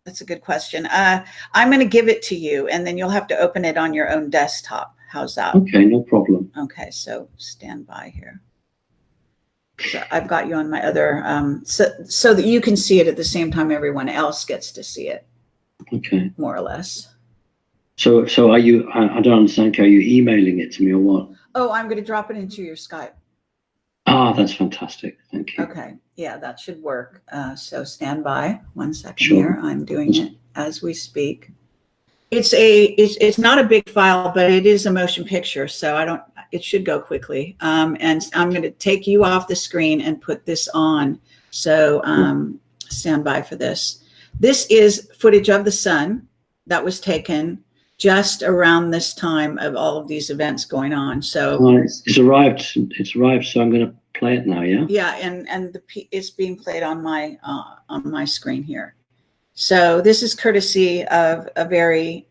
that's a good question. I'm going to give it to you, and then you'll have to open it on your own desktop. How's that? Okay, no problem. Okay, so stand by here. So I've got you on my other, so that you can see it at the same time everyone else gets to see it. Okay. More or less. So are you, I don't understand, are you emailing it to me or what? Oh, I'm going to drop it into your Skype. Ah, that's fantastic. Thank you. Okay. Yeah, that should work. So stand by 1 second here. I'm doing it as we speak. It's not a big file, but it is a motion picture. So it should go quickly. And I'm going to take you off the screen and put this on. So stand by for this. This is footage of the sun that was taken just around this time of all of these events going on. So it's arrived. So I'm going to play it now. Yeah. Yeah, and it's being played on my screen here. So this is courtesy of a very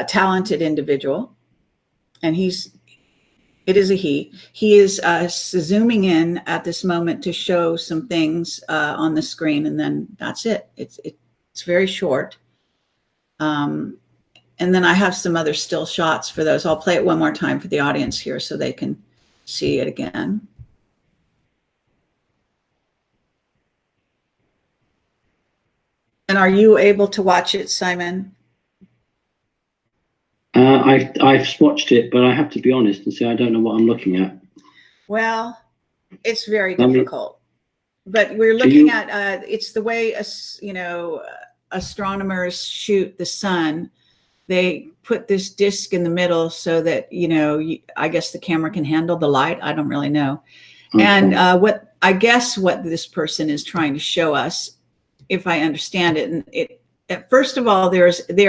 talented individual, and it is a he. He is zooming in at this moment to show some things on the screen, and then that's it. It's very short. And then I have some other still shots for those. I'll play it one more time for the audience here so they can see it again. And are you able to watch it, Simon? I've watched it, but I have to be honest and say I don't know what I'm looking at. Well, it's very difficult. But we're looking at it's the way astronomers shoot the sun. They put this disc in the middle so that I guess the camera can handle the light. I don't really know. Okay. And what this person is trying to show us, if I understand it, and first of all, there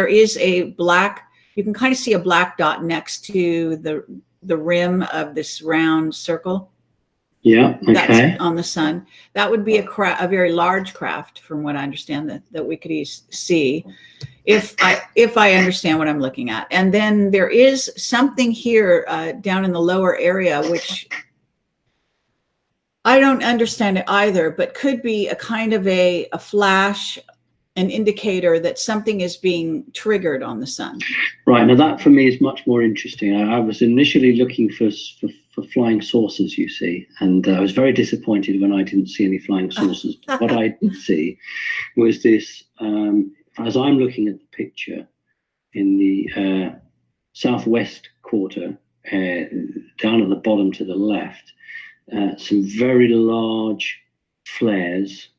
is a black. You can kind of see a black dot next to the rim of this round circle. Yeah, okay. That's on the sun. That would be a very large craft, from what I understand, that we could see, if I understand what I'm looking at. And then there is something here down in the lower area, which I don't understand it either, but could be a kind of a flash, an indicator that something is being triggered on the sun. Right. Now that for me is much more interesting. I was initially looking for flying saucers, you see, and I was very disappointed when I didn't see any flying saucers. What I did see was this, as I'm looking at the picture, in the southwest quarter, down at the bottom to the left, some very large flares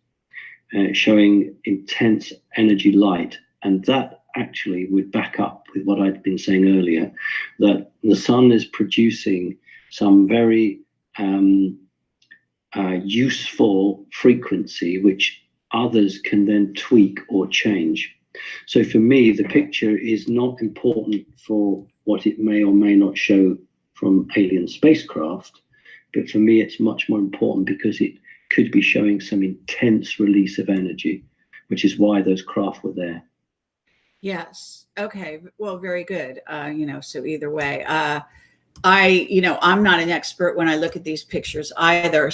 showing intense energy light, and that actually would back up with what I'd been saying earlier, that the sun is producing some very useful frequency which others can then tweak or change. So for me, the picture is not important for what it may or may not show from alien spacecraft, but for me it's much more important because it could be showing some intense release of energy, which is why those craft were there. Yes. Okay. Well, very good. So either way, I'm not an expert when I look at these pictures either.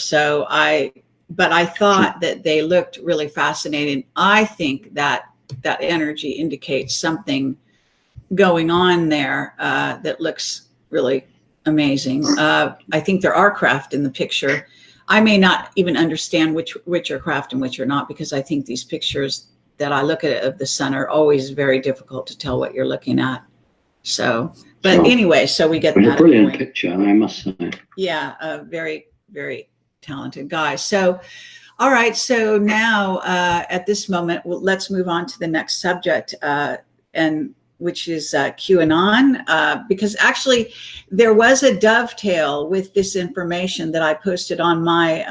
But I thought that they looked really fascinating. I think that energy indicates something going on there that looks really amazing. I think there are craft in the picture. I may not even understand which are craft and which are not, because I think these pictures that I look at of the sun are always very difficult to tell what you're looking at. So, but anyway, so we get that. A brilliant picture, I must say. Yeah, a very, very talented guy. So, all right. So now at this moment, let's move on to the next subject, and which is QAnon, because actually there was a dovetail with this information that I posted on my,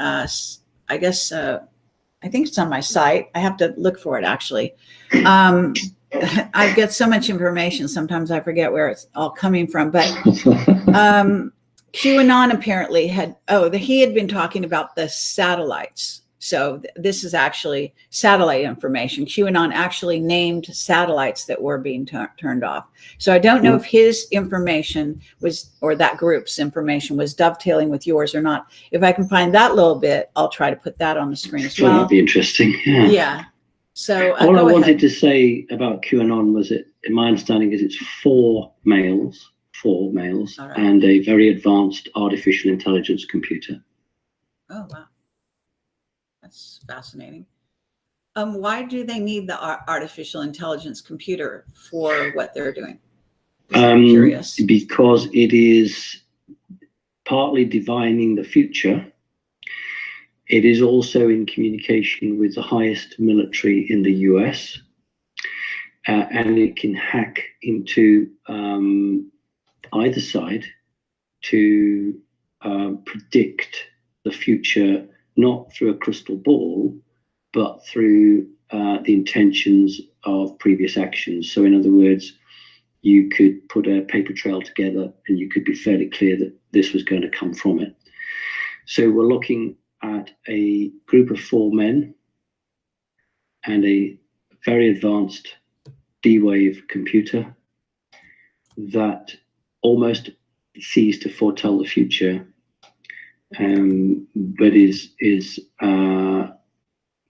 I think it's on my site. I have to look for it, actually. I get so much information, sometimes I forget where it's all coming from. But QAnon apparently he had been talking about the satellites. So this is actually satellite information. QAnon actually named satellites that were being turned off. So I don't know if his information was, or that group's information was dovetailing with yours or not. If I can find that little bit, I'll try to put that on the screen as well. That'd be interesting. Yeah. So all I wanted to say about QAnon was that, in my understanding, is it's four males, right, and a very advanced artificial intelligence computer. Oh, wow. That's fascinating. Why do they need the artificial intelligence computer for what they're doing? I'm curious. Because it is partly divining the future. It is also in communication with the highest military in the US, and it can hack into either side to predict the future, not through a crystal ball, but through the intentions of previous actions. So in other words, you could put a paper trail together and you could be fairly clear that this was going to come from it. So we're looking at a group of four men and a very advanced D-Wave computer that almost sees to foretell the future, but is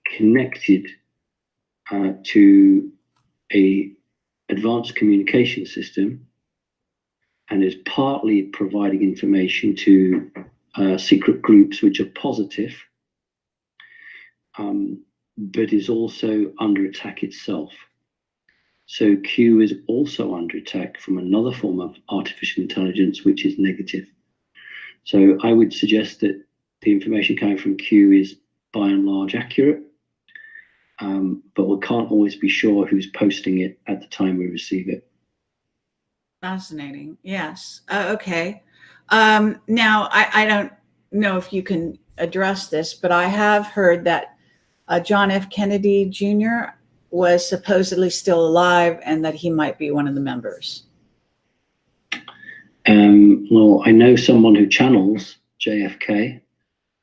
connected to a advanced communication system, and is partly providing information to secret groups which are positive, but is also under attack itself. So Q is also under attack from another form of artificial intelligence, which is negative. So I would suggest that the information coming from Q is by and large accurate, but we can't always be sure who's posting it at the time we receive it. Fascinating. Yes. Okay. Now, I don't know if you can address this, but I have heard that John F. Kennedy Jr. was supposedly still alive and that he might be one of the members. Well, I know someone who channels JFK.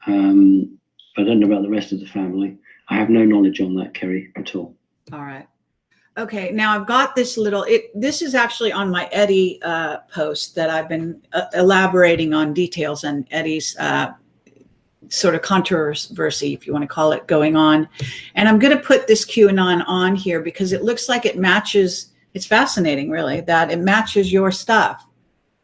I don't know about the rest of the family. I have no knowledge on that, Kerry, at all. All right. Okay. Now I've got this little, this is actually on my Eddie post that I've been elaborating on details on Eddie's sort of controversy, if you want to call it, going on. And I'm going to put this QAnon on here because it looks like it matches. It's fascinating, really, that it matches your stuff.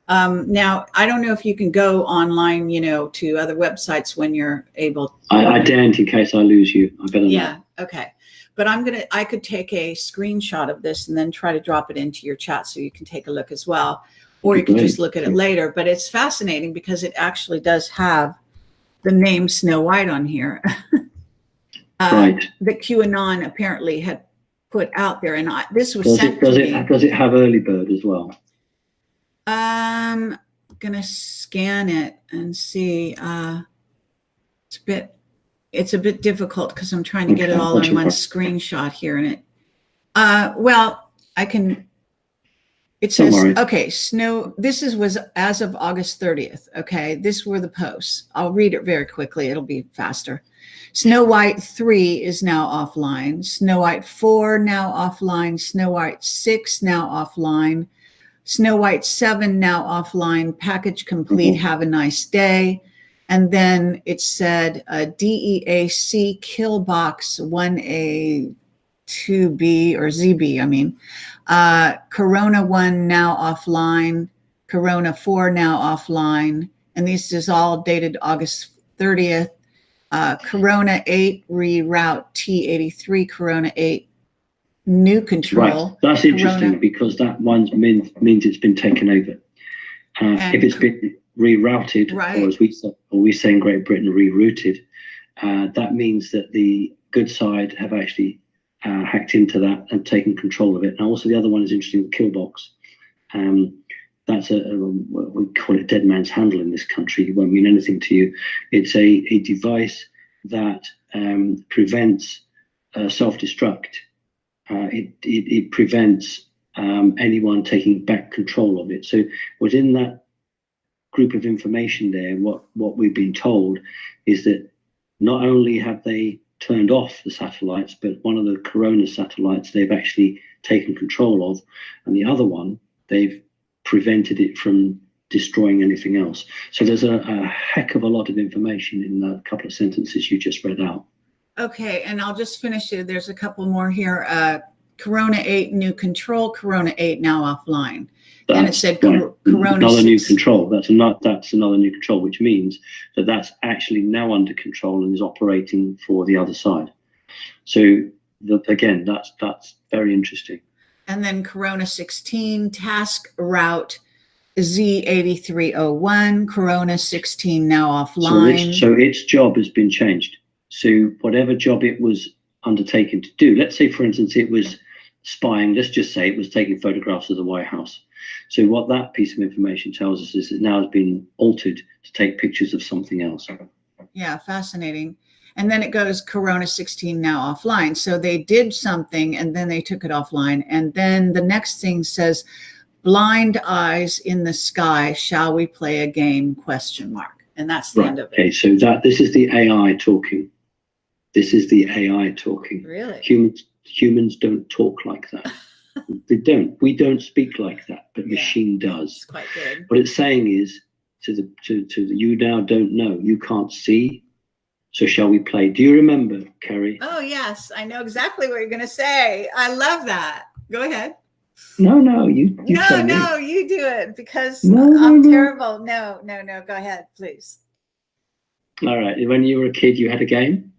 Now, I don't know if you can go online, to other websites when you're able. I daren't, in case I lose you. I better Yeah. Not. Okay. But I could take a screenshot of this and then try to drop it into your chat so you can take a look as well. Or you can just look at it later. But it's fascinating because it actually does have the name Snow White on here. Right. That QAnon apparently had put out there. And this was sent to me. Does it have early bird as well? I'm going to scan it and see. It's a bit difficult because I'm trying to get it all on one screenshot here. And well, I can. It says, okay, this was as of August 30th. Okay, this were the posts. I'll read it very quickly. It'll be faster. Snow White 3 is now offline. Snow White 4 now offline. Snow White 6 now offline. Snow White 7 now offline. Package complete. Have a nice day. And then it said DEAC kill box 1A 2B or ZB, I mean. Corona 1 now offline. Corona 4 now offline. And this is all dated August 30th. Corona 8 reroute T83. Corona 8 new control. Right. That's interesting because that one means it's been taken over. If it's been rerouted, right, or as we say in Great Britain, rerouted, that means that the good side have actually hacked into that and taken control of it. And also the other one is interesting, the Killbox. That's we call it dead man's handle in this country. It won't mean anything to you. It's a device that prevents self-destruct. It prevents anyone taking back control of it. So within that group of information there, what we've been told is that not only have they turned off the satellites, but one of the Corona satellites they've actually taken control of, and the other one they've prevented it from destroying anything else. So there's a heck of a lot of information in the couple of sentences you just read out. Okay, and I'll just finish it. There's a couple more here. Corona 8 new control, Corona 8 now offline. And it said Corona another 6. new control. That's another new control, which means that that's actually now under control and is operating for the other side. So again, that's very interesting. And then Corona 16 task route Z8301, Corona 16 now offline. So its job has been changed. So whatever job it was undertaken to do, let's say, for instance, it was spying. Let's just say it was taking photographs of the White House. So what that piece of information tells us is it now has been altered to take pictures of something else. Yeah, fascinating. And then it goes Corona 16 now offline. So they did something and then they took it offline. And then the next thing says, blind eyes in the sky, shall we play a game, ? And that's the end of it. Okay, so this is the AI talking. This is the AI talking. Really? Humans don't talk like that. They don't. We don't speak like that, but machine does. It's quite good. What it's saying is to the you now don't know. You can't see. So shall we play? Do you remember, Kerry? Oh yes, I know exactly what you're going to say. I love that. Go ahead. No, you tell me. No, you do it because I'm terrible. No. Go ahead, please. All right. When you were a kid, you had a game?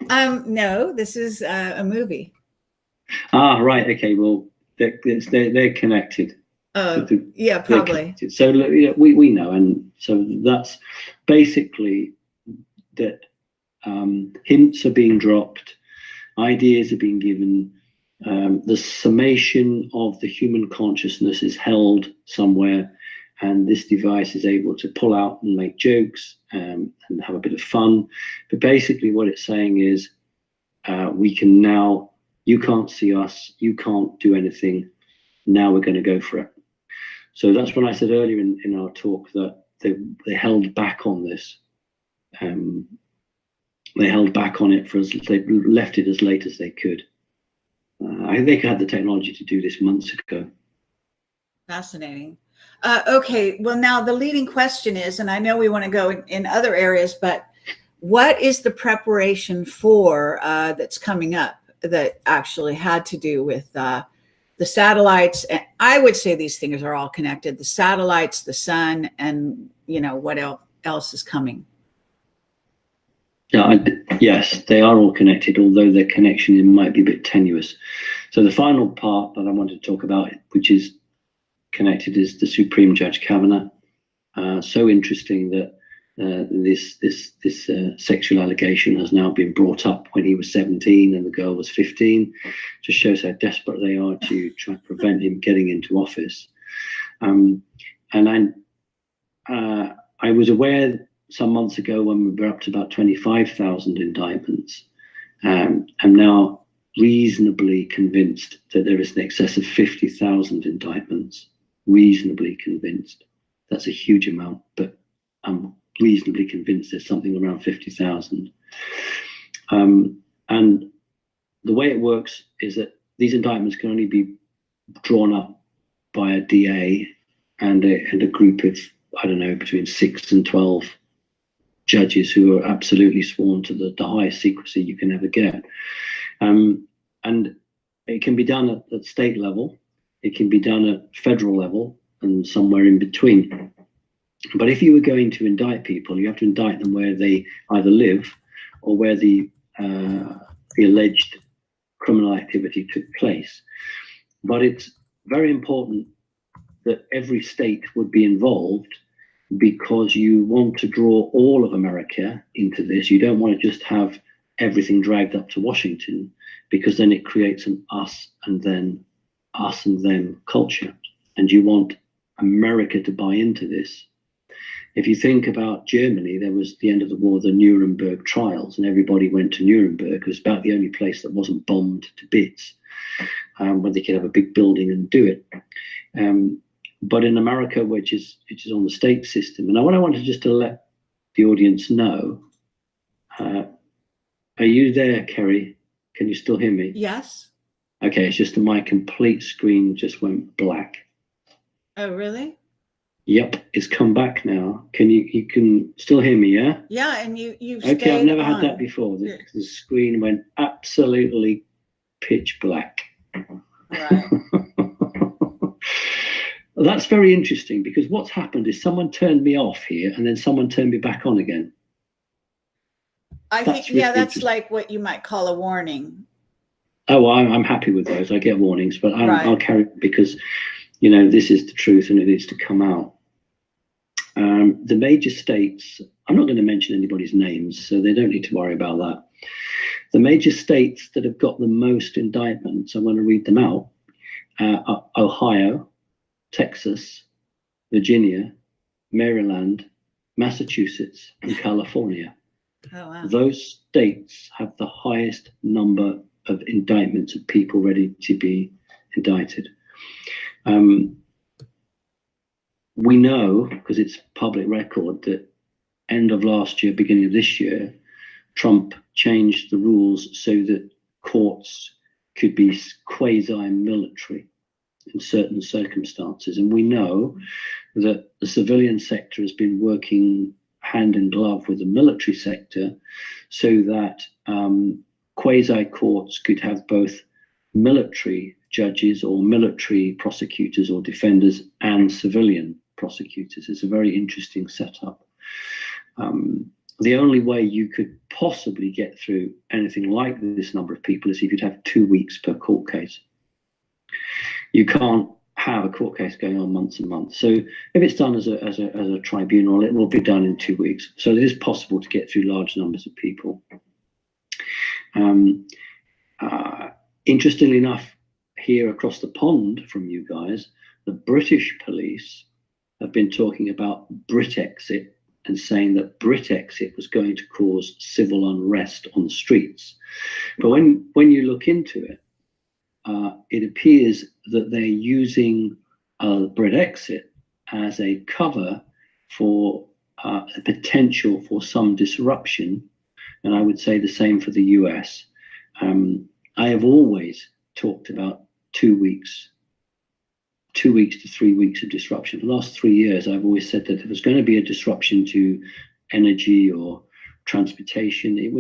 No, this is a movie. Ah, right. Okay. Well, they're connected. Oh, yeah, probably. So we know, and so that's basically that. Hints are being dropped, ideas are being given. The summation of the human consciousness is held somewhere, and this device is able to pull out and make jokes and have a bit of fun. But basically, what it's saying is, we can now. You can't see us. You can't do anything. Now we're going to go for it. So that's when I said earlier in our talk that they held back on this. They held back on it they left it as late as they could. I think they had the technology to do this months ago. Fascinating. Okay, well now the leading question is, and I know we want to go in other areas, but what is the preparation for that's coming up that actually had to do with the satellites? And I would say these things are all connected: the satellites, the sun, and what else is coming. Yeah, yes, they are all connected, although their connection might be a bit tenuous. So the final part that I wanted to talk about, which is connected, is the Supreme Judge Kavanaugh. So interesting that this sexual allegation has now been brought up when he was 17 and the girl was 15. Just shows how desperate they are to try to prevent him getting into office. And I was aware some months ago when we were up to about 25,000 indictments. I'm now reasonably convinced that there is in excess of 50,000 indictments. Reasonably convinced. That's a huge amount, but I'm reasonably convinced there's something around 50,000. And the way it works is that these indictments can only be drawn up by a DA and a group of, I don't know, between 6 and 12 judges who are absolutely sworn to the highest secrecy you can ever get. And it can be done at state level, it can be done at federal level, and somewhere in between. But if you were going to indict people, you have to indict them where they either live or where the alleged criminal activity took place. But it's very important that every state would be involved, because you want to draw all of America into this. You don't want to just have everything dragged up to Washington, because then it creates an us and them culture. And you want America to buy into this. If you think about Germany, there was the end of the war, the Nuremberg trials, and everybody went to Nuremberg. It was about the only place that wasn't bombed to bits, where they could have a big building and do it. But in America, which is on the state system, and what I wanted just to let the audience know, are you there, Kerry? Can you still hear me? Yes. Okay, it's just that my complete screen just went black. Oh, really? Yep, it's come back now. You can still hear me, yeah? Yeah, and you've okay, I've never had that before. The screen went absolutely pitch black. Right. That's very interesting, because what's happened is someone turned me off here and then someone turned me back on again. I think, yeah, that's like what you might call a warning. Oh, I'm happy with those. I get warnings, but I'll carry it, because, this is the truth and it needs to come out. The major states, I'm not going to mention anybody's names, so they don't need to worry about that. The major states that have got the most indictments, I'm going to read them out, are Ohio, Texas, Virginia, Maryland, Massachusetts, and California. Oh, wow. Those states have the highest number of indictments of people ready to be indicted. We know, because it's public record, that end of last year, beginning of this year, Trump changed the rules so that courts could be quasi-military in certain circumstances. And we know that the civilian sector has been working hand in glove with the military sector so that quasi-courts could have both military judges or military prosecutors or defenders and civilian prosecutors. It's a very interesting setup. The only way you could possibly get through anything like this number of people is if you'd have 2 weeks per court case. You can't have a court case going on months and months. So if it's done as a tribunal, it will be done in 2 weeks. So it is possible to get through large numbers of people. Interestingly enough, here across the pond from you guys, the British police have been talking about Brexit and saying that Brexit was going to cause civil unrest on the streets. But when you look into it, it appears that they're using Brexit as a cover for a potential for some disruption. And I would say the same for the US. I have always talked about 2 weeks, 2 weeks to 3 weeks of disruption. For the last 3 years, I've always said that if there's going to be a disruption to energy or transportation, it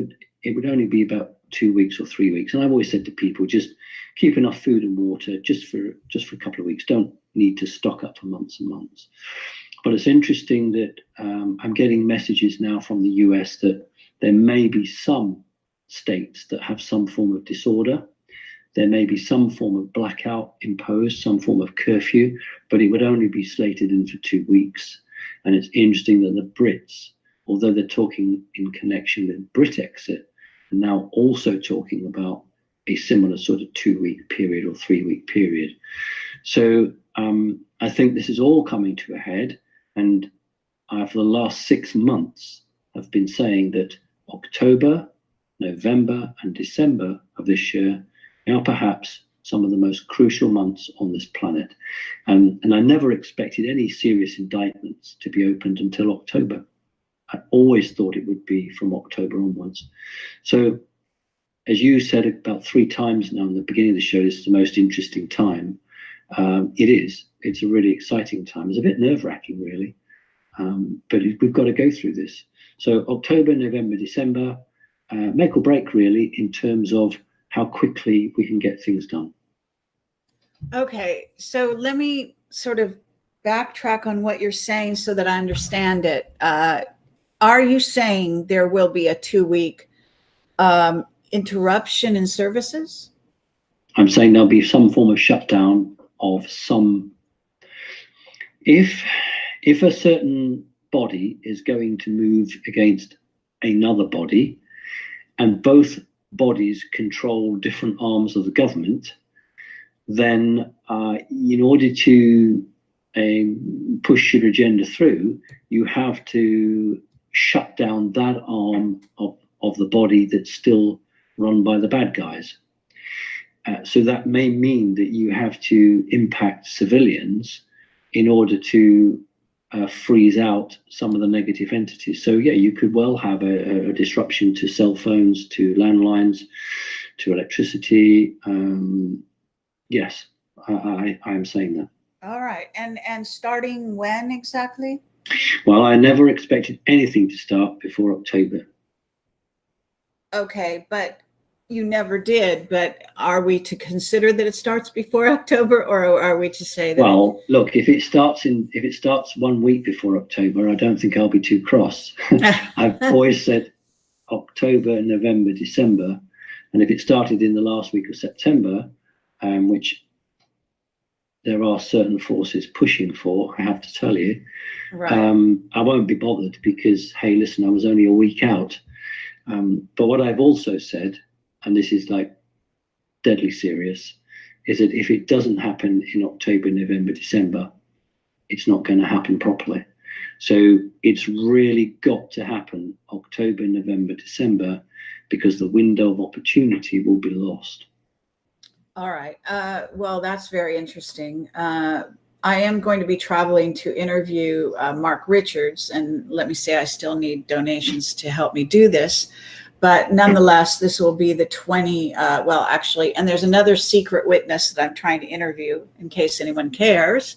would only be about 2 weeks or 3 weeks. And I've always said to people, just keep enough food and water just for a couple of weeks. Don't need to stock up for months and months. But it's interesting that I'm getting messages now from the US that there may be some states that have some form of disorder. There may be some form of blackout imposed, some form of curfew, but it would only be slated in for 2 weeks. And it's interesting that the Brits, although they're talking in connection with Brexit, are now also talking about a similar sort of 2 week period or 3 week period. So I think this is all coming to a head. And for the last 6 months, I've been saying that October, November, and December of this year are perhaps some of the most crucial months on this planet. And I never expected any serious indictments to be opened until October. I always thought it would be from October onwards. So, as you said about 3 times now in the beginning of the show, this is the most interesting time. It is. It's a really exciting time. It's a bit nerve-wracking, really. But we've got to go through this. So October, November, December, make or break, really, in terms of how quickly we can get things done. Okay, so let me sort of backtrack on what you're saying so that I understand it. Are you saying there will be a 2 week interruption in services? I'm saying there'll be some form of shutdown of some. If a certain body is going to move against another body, and both bodies control different arms of the government, then in order to push your agenda through, you have to shut down that arm of the body that's still run by the bad guys. So that may mean that you have to impact civilians in order to freeze out some of the negative entities. So yeah, you could well have a disruption to cell phones, to landlines, to electricity. Yes, I am saying that. All right, and starting when exactly? Well, I never expected anything to start before October. Okay, but you never did. But are we to consider that it starts before October, or are we to say that? Well, look, if it starts 1 week before October, I don't think I'll be too cross. I've always said October, November, December, and if it started in the last week of September, which there are certain forces pushing for, I have to tell you, right. I won't be bothered because, hey, listen, I was only a week out. But what I've also said, and this is like deadly serious, is that if it doesn't happen in October, November, December, it's not going to happen properly. So it's really got to happen October, November, December, because the window of opportunity will be lost. All right. Well, that's very interesting. I am going to be traveling to interview Mark Richards, and let me say I still need donations to help me do this. But nonetheless, this will be the 20, well, actually, and there's another secret witness that I'm trying to interview in case anyone cares.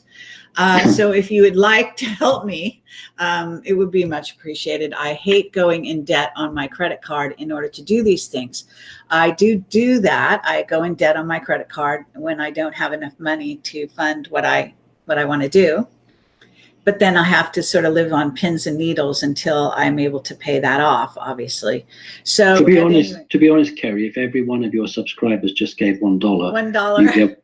So if you would like to help me, it would be much appreciated. I hate going in debt on my credit card in order to do these things. I do that. I go in debt on my credit card when I don't have enough money to fund what I want to do. But then I have to sort of live on pins and needles until I'm able to pay that off, obviously. So to be honest, Kerry, if every one of your subscribers just gave $1,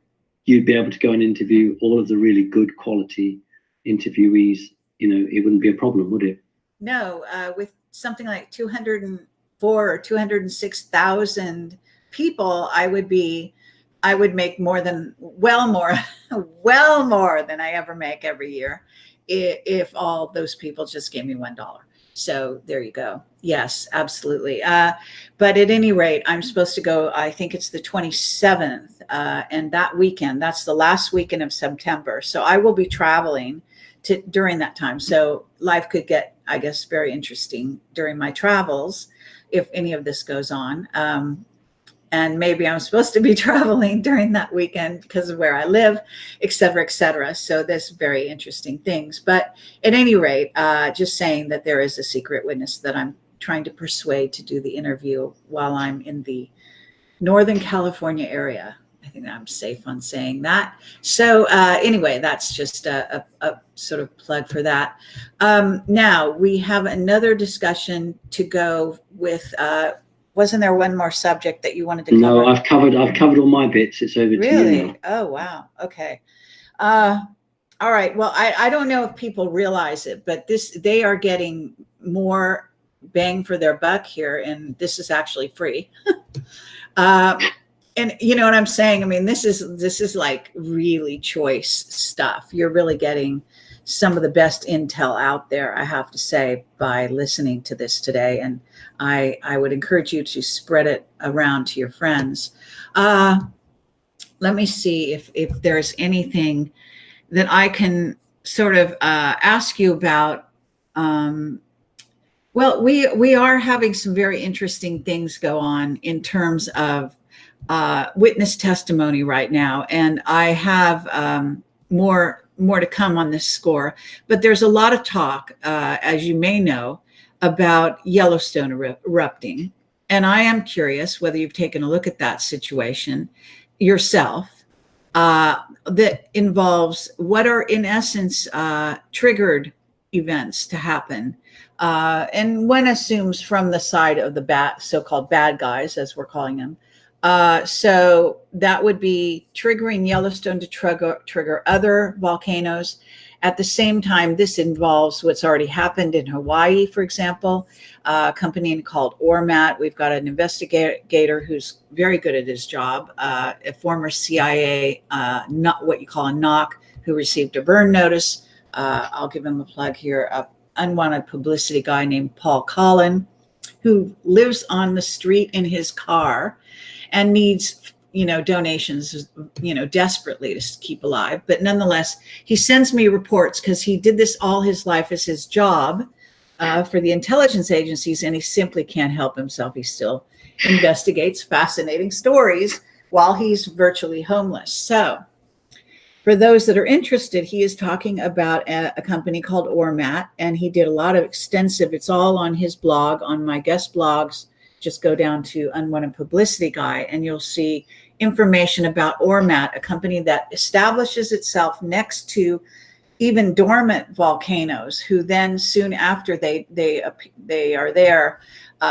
you'd be able to go and interview all of the really good quality interviewees. You know, it wouldn't be a problem, would it? No, with something like 204 or 206,000 people, I would make well more than I ever make every year if all those people just gave me $1. So there you go. Yes, absolutely. But at any rate, I'm supposed to go, I think it's the 27th, and that weekend, that's the last weekend of September. So I will be traveling during that time. So life could get, I guess, very interesting during my travels if any of this goes on. And maybe I'm supposed to be traveling during that weekend because of where I live, et cetera, et cetera. So there's very interesting things. But at any rate, just saying that there is a secret witness that I'm trying to persuade to do the interview while I'm in the Northern California area. I think I'm safe on saying that. So anyway, that's just a sort of plug for that. Now we have another discussion to go with. Wasn't there one more subject that you wanted to cover? No, I've covered all my bits. It's over to you now. Really? Oh, wow. Okay. All right. Well, I don't know if people realize it, but they are getting more bang for their buck here, and this is actually free. And you know what I'm saying? I mean, this is like really choice stuff. You're really getting some of the best intel out there, I have to say, by listening to this today. And I would encourage you to spread it around to your friends. Let me see if there's anything that I can sort of ask you about. Well, we are having some very interesting things go on in terms of witness testimony right now. And I have more to come on this score, but there's a lot of talk, as you may know, about Yellowstone erupting. And I am curious whether you've taken a look at that situation yourself, that involves what are in essence triggered events to happen. And one assumes from the side of the so-called bad guys, as we're calling them. So that would be triggering Yellowstone to trigger other volcanoes. At the same time, this involves what's already happened in Hawaii, for example, a company called Ormat. We've got an investigator who's very good at his job, a former CIA, not what you call a knock, who received a burn notice. I'll give him a plug here, an unwanted publicity guy named Paul Collin, who lives on the street in his car and needs, donations, desperately to keep alive. But nonetheless, he sends me reports because he did this all his life as his job for the intelligence agencies, and he simply can't help himself. He still investigates fascinating stories while he's virtually homeless. So for those that are interested, he is talking about a company called Ormat, and he did a lot of extensive, it's all on his blog, on my guest blogs. Just go down to Unwanted Publicity Guy and you'll see information about Ormat, a company that establishes itself next to even dormant volcanoes, who then soon after they are there,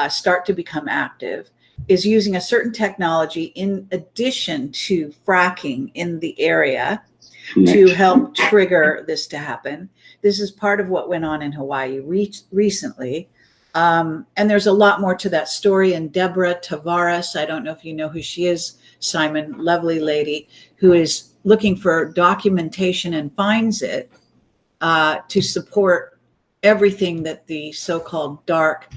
start to become active, is using a certain technology in addition to fracking in the area to help trigger this to happen. This is part of what went on in Hawaii recently. And there's a lot more to that story. And Deborah Tavares, I don't know if you know who she is, Simon, lovely lady, who is looking for documentation and finds it to support everything that the so-called dark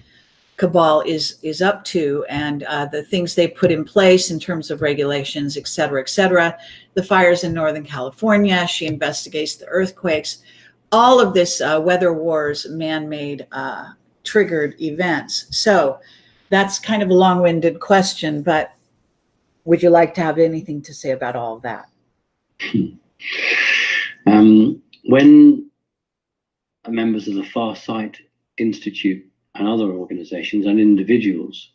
cabal is up to, and the things they put in place in terms of regulations, et cetera, et cetera. The fires in Northern California, she investigates the earthquakes, all of this weather wars, man-made triggered events. So that's kind of a long-winded question, but would you like to have anything to say about all of that? When members of the Farsight Institute and other organizations and individuals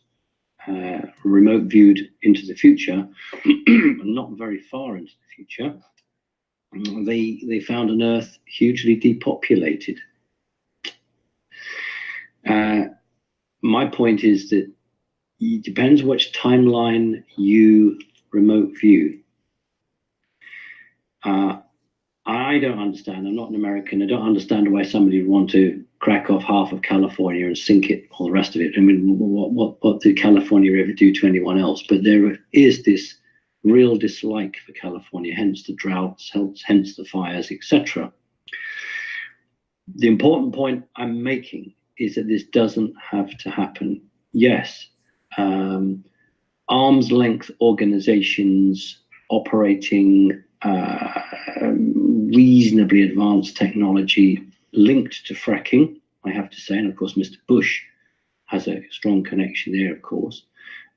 remote viewed into the future, not very far into the future, they found an Earth hugely depopulated. My point is that it depends which timeline you remote view. I don't understand. I'm not an American. I don't understand why somebody would want to crack off half of California and sink it, all the rest of it. I mean, what did California ever do to anyone else? But there is this real dislike for California, hence the droughts, hence the fires, etc. The important point I'm making is that this doesn't have to happen. Yes, arm's length organizations operating reasonably advanced technology linked to fracking, I have to say, and of course Mr. Bush has a strong connection there, of course,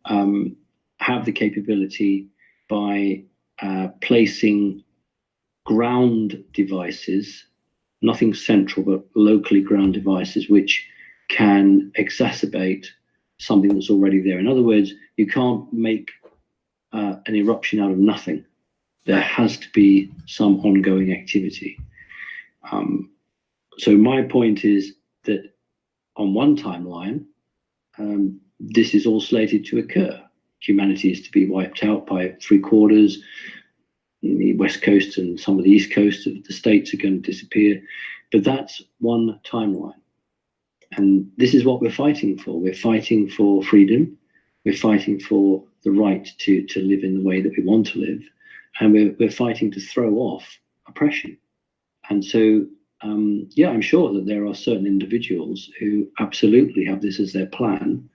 have the capability by placing ground devices, nothing central, but locally ground devices, which can exacerbate something that's already there. In other words, you can't make an eruption out of nothing. There has to be some ongoing activity. So my point is that on one timeline, this is all slated to occur. Humanity is to be wiped out by 3/4. The West Coast and some of the East Coast of the States are going to disappear. But that's one timeline. And this is what we're fighting for. We're fighting for freedom. We're fighting for the right to live in the way that we want to live. And we're fighting to throw off oppression. And so, yeah, I'm sure that there are certain individuals who absolutely have this as their plan.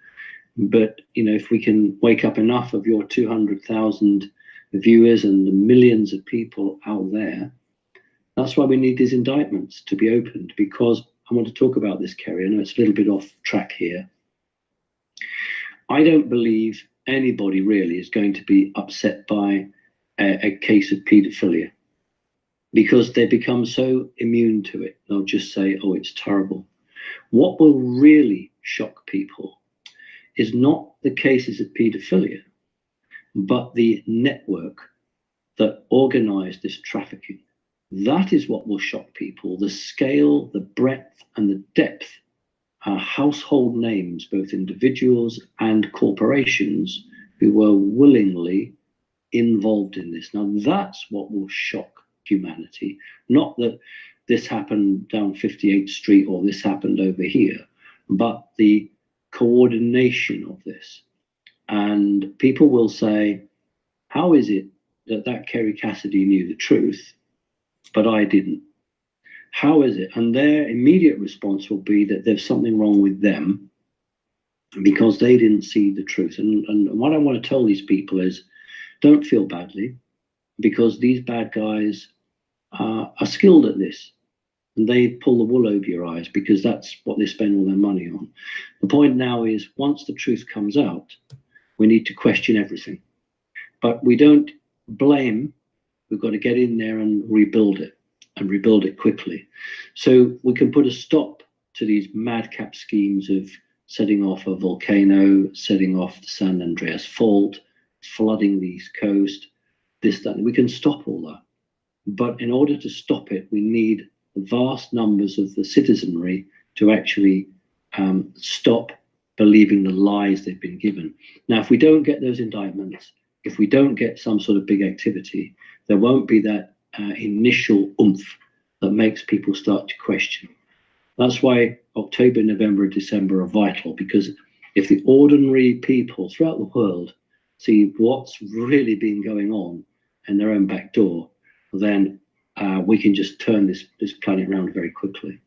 But, you know, if we can wake up enough of your 200,000 viewers and the millions of people out there, that's why we need these indictments to be opened, because I want to talk about this, Kerry. I know it's a little bit off track here. I don't believe anybody really is going to be upset by a case of paedophilia, because they become so immune to it. They'll just say, oh, it's terrible. What will really shock people is not the cases of paedophilia, but the network that organized this trafficking. That is what will shock people. The scale, the breadth, and the depth are household names, both individuals and corporations, who were willingly involved in this. Now, that's what will shock humanity. Not that this happened down 58th Street or this happened over here, but the coordination of this. And people will say, how is it that KERRY CASSIDY knew the truth, but I didn't? How is it? And their immediate response will be that there's something wrong with them because they didn't see the truth. And what I want to tell these people is, don't feel badly, because these bad guys are skilled at this. And they pull the wool over your eyes because that's what they spend all their money on. The point now is, once the truth comes out, we need to question everything. But we don't blame. We've got to get in there and rebuild it, and rebuild it quickly. So we can put a stop to these madcap schemes of setting off a volcano, setting off the San Andreas Fault, flooding the East Coast, this, that. We can stop all that. But in order to stop it, we need vast numbers of the citizenry to actually stop believing the lies they've been given. Now, if we don't get those indictments, if we don't get some sort of big activity, there won't be that initial oomph that makes people start to question. That's why October, November, and December are vital, because if the ordinary people throughout the world see what's really been going on in their own back door, then we can just turn this planet around very quickly.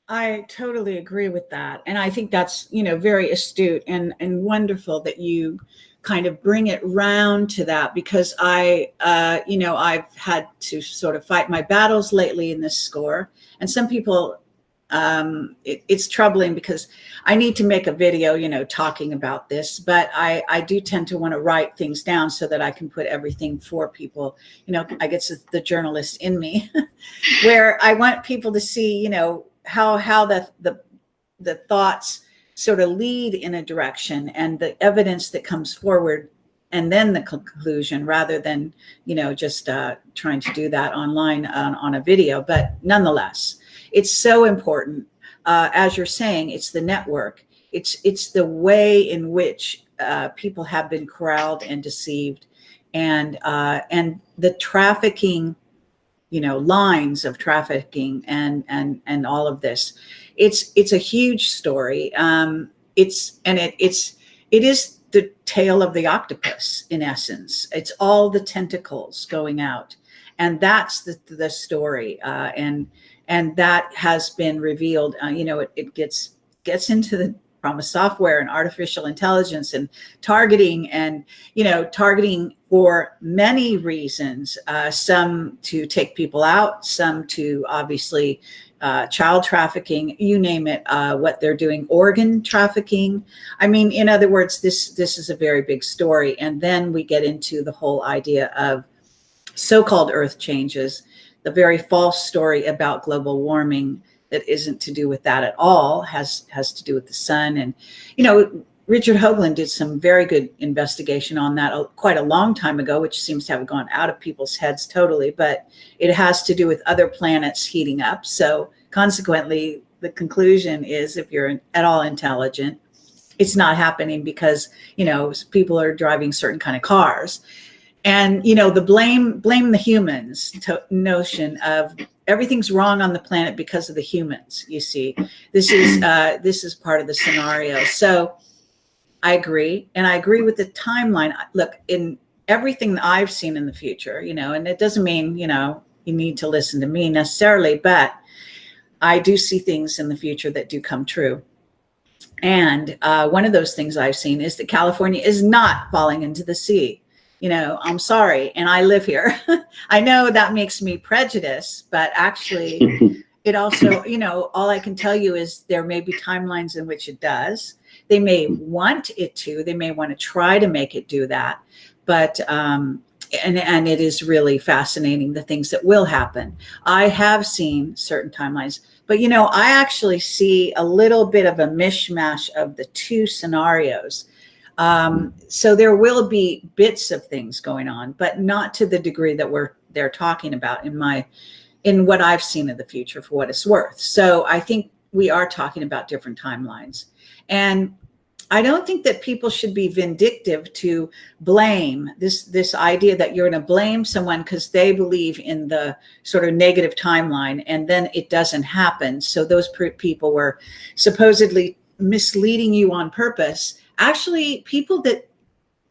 I totally agree with that. And I think that's, very astute and wonderful that you kind of bring it round to that, because I've had to sort of fight my battles lately in this score. And some people It's troubling because I need to make a video, talking about this, but I do tend to want to write things down so that I can put everything for people. I guess it's the journalist in me, where I want people to see, how the thoughts sort of lead in a direction and the evidence that comes forward, and then the conclusion, rather than, just trying to do that online on a video. But nonetheless, it's so important. As you're saying, it's the network. It's the way in which people have been corralled and deceived, and the trafficking, lines of trafficking and all of this. It's a huge story. It is the tail of the octopus, in essence. It's all the tentacles going out, and that's the story. And that has been revealed. It gets into the realm of software and artificial intelligence and targeting, and targeting for many reasons. Some to take people out, some to obviously child trafficking, you name it, what they're doing, organ trafficking. I mean, in other words, this is a very big story. And then we get into the whole idea of so-called earth changes, the very false story about global warming that isn't to do with that at all, has to do with the sun. And, Richard Hoagland did some very good investigation on that quite a long time ago, which seems to have gone out of people's heads totally, but it has to do with other planets heating up. So consequently, the conclusion is, if you're at all intelligent, it's not happening because, people are driving certain kind of cars. And, the blame the humans notion of everything's wrong on the planet because of the humans. You see, this is part of the scenario. So I agree. And I agree with the timeline. Look, in everything that I've seen in the future, and it doesn't mean, you need to listen to me necessarily, but I do see things in the future that do come true. And one of those things I've seen is that California is not falling into the sea. I'm sorry. And I live here. I know that makes me prejudiced, but actually it also, all I can tell you is there may be timelines in which it does. They may want it to, they may want to try to make it do that. But, and it is really fascinating, the things that will happen. I have seen certain timelines, but, I actually see a little bit of a mishmash of the two scenarios. So there will be bits of things going on, but not to the degree that they're talking about in what I've seen of the future, for what it's worth. So I think we are talking about different timelines. And I don't think that people should be vindictive to blame this idea that you're going to blame someone because they believe in the sort of negative timeline, and then it doesn't happen. So those people were supposedly misleading you on purpose. Actually, people that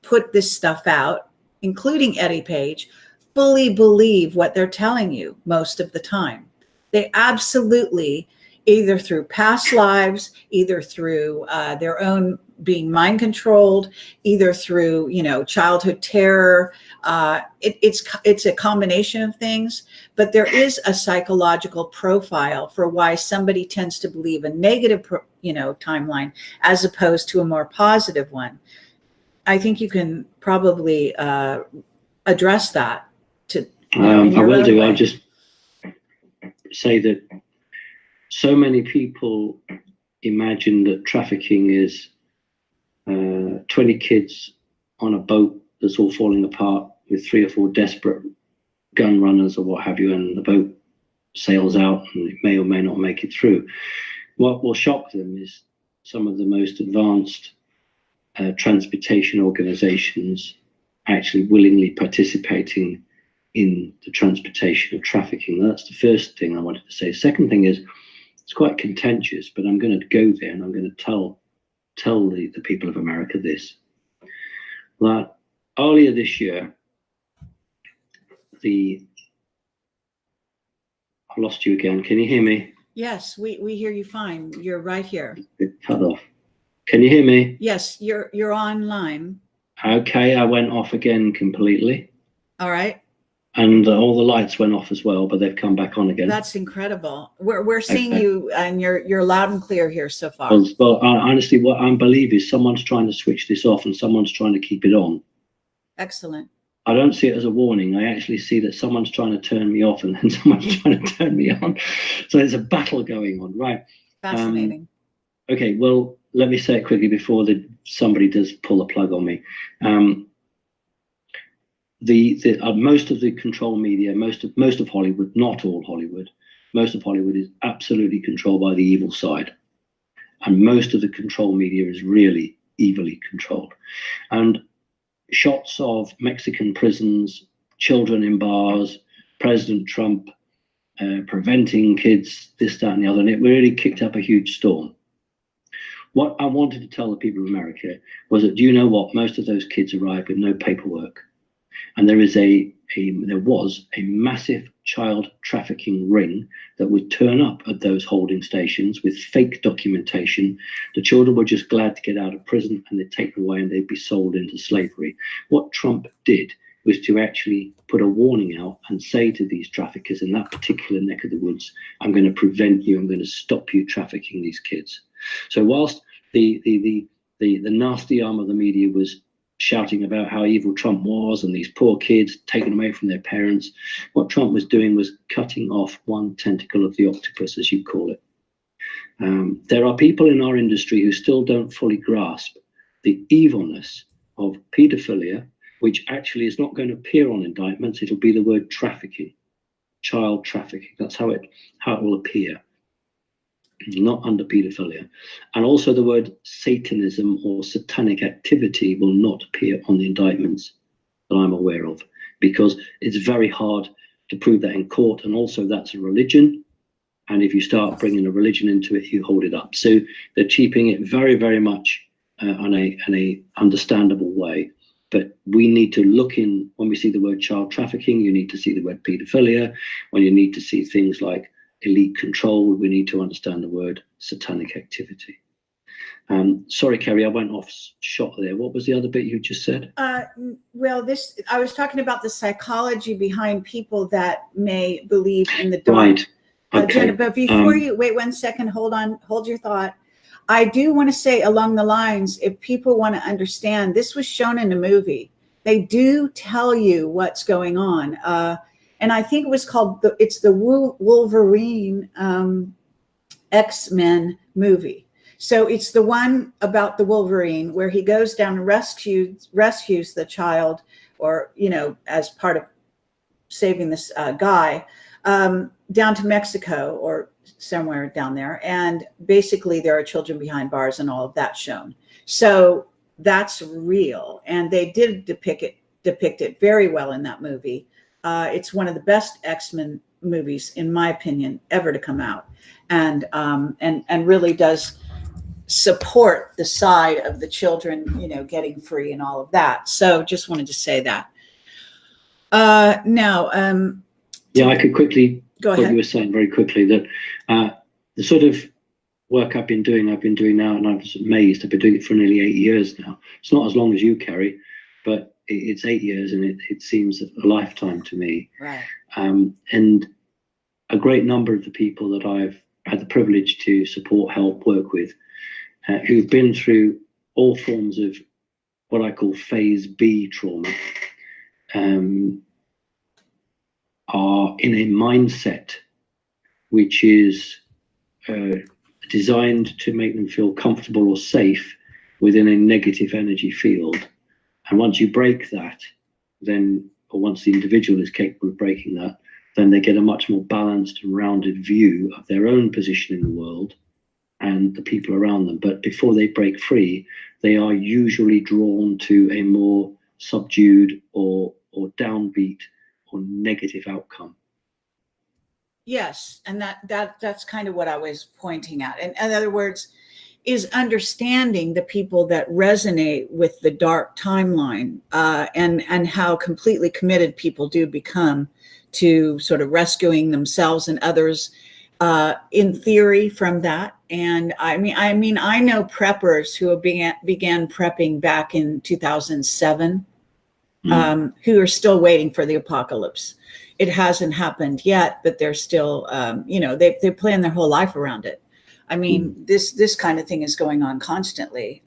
put this stuff out, including Eddie Page, fully believe what they're telling you most of the time. They absolutely, either through past lives, either through their own being mind controlled, either through, childhood terror. It's a combination of things, but there is a psychological profile for why somebody tends to believe a negative, timeline as opposed to a more positive one. I think you can probably address that. I will do. I'll just say that so many people imagine that trafficking is 20 kids on a boat that's all falling apart with 3 or 4 desperate gun runners or what have you, and the boat sails out and it may or may not make it through. What will shock them is some of the most advanced transportation organizations actually willingly participating in the transportation of trafficking. That's the first thing I wanted to say. Second thing is, it's quite contentious, but I'm going to go there and I'm going to tell the people of America this. That earlier this year, I lost you again. Can you hear me? Yes, we hear you fine. You're right here. It cut off. Can you hear me? Yes, you're online. Okay, I went off again completely. All right. and all the lights went off as well, but they've come back on again. That's incredible. We're seeing you, and you're loud and clear here so far. Well, honestly, what I believe is someone's trying to switch this off, and someone's trying to keep it on. Excellent. I don't see it as a warning. I actually see that someone's trying to turn me off, and then someone's trying to turn me on. So there's a battle going on, right? Fascinating. Okay, well, let me say it quickly before somebody does pull the plug on me. Most of the control media, most of Hollywood, not all Hollywood, most of Hollywood is absolutely controlled by the evil side, and most of the control media is really evilly controlled. And shots of Mexican prisons, children in bars, President Trump preventing kids, this, that, and the other, and it really kicked up a huge storm. What I wanted to tell the people of America was that, do you know what? Most of those kids arrived with no paperwork. And there was a massive child trafficking ring that would turn up at those holding stations with fake documentation. The children were just glad to get out of prison, and they'd take them away and they'd be sold into slavery. What Trump did was to actually put a warning out and say to these traffickers in that particular neck of the woods, I'm going to prevent you, I'm going to stop you trafficking these kids. So whilst the nasty arm of the media was shouting about how evil Trump was and these poor kids taken away from their parents, what Trump was doing was cutting off one tentacle of the octopus, as you call it. There are people in our industry who still don't fully grasp the evilness of paedophilia, which actually is not going to appear on indictments. It'll be the word trafficking, child trafficking. That's how it will appear, not under paedophilia. And also the word Satanism or satanic activity will not appear on the indictments that I'm aware of, because it's very hard to prove that in court. And also that's a religion. And if you start bringing a religion into it, you hold it up. So they're keeping it very, very much on a understandable way. But we need to look in, when we see the word child trafficking, you need to see the word paedophilia. When you need to see things like elite control, we need to understand the word satanic activity. Sorry, Kerry, I went off shot there. What was the other bit you just said? Well, I was talking about the psychology behind people that may believe in the dark. Right. Okay. Jenna, but before you wait 1 second, hold your thought. I do want to say along the lines, if people want to understand, this was shown in a movie. They do tell you what's going on. And I think it was called the Wolverine X-Men movie. So it's the one about the Wolverine where he goes down and rescues the child, or, as part of saving this guy, down to Mexico or somewhere down there. And basically there are children behind bars and all of that shown. So that's real. And they did depict it very well in that movie. It's one of the best X-Men movies, in my opinion, ever to come out, and really does support the side of the children, getting free and all of that. So just wanted to say that. Now, yeah, I could quickly go ahead. What you were saying very quickly, that the sort of work I've been doing now, and I was amazed. I've been doing it for nearly 8 years now. It's not as long as you, Kerry, but it's 8 years, and it seems a lifetime to me. Right. And a great number of the people that I've had the privilege to support, help, work with, who've been through all forms of what I call phase B trauma, are in a mindset which is designed to make them feel comfortable or safe within a negative energy field. And once you break that, or once the individual is capable of breaking that, then they get a much more balanced and rounded view of their own position in the world and the people around them. But before they break free, they are usually drawn to a more subdued or downbeat or negative outcome. Yes, and that's kind of what I was pointing at. And in other words, is understanding the people that resonate with the dark timeline, and how completely committed people do become to sort of rescuing themselves and others, in theory, from that. And I mean, I know preppers who began prepping back in 2007. who are still waiting for the apocalypse. It hasn't happened yet, but they're still, they plan their whole life around it. I mean, this kind of thing is going on constantly.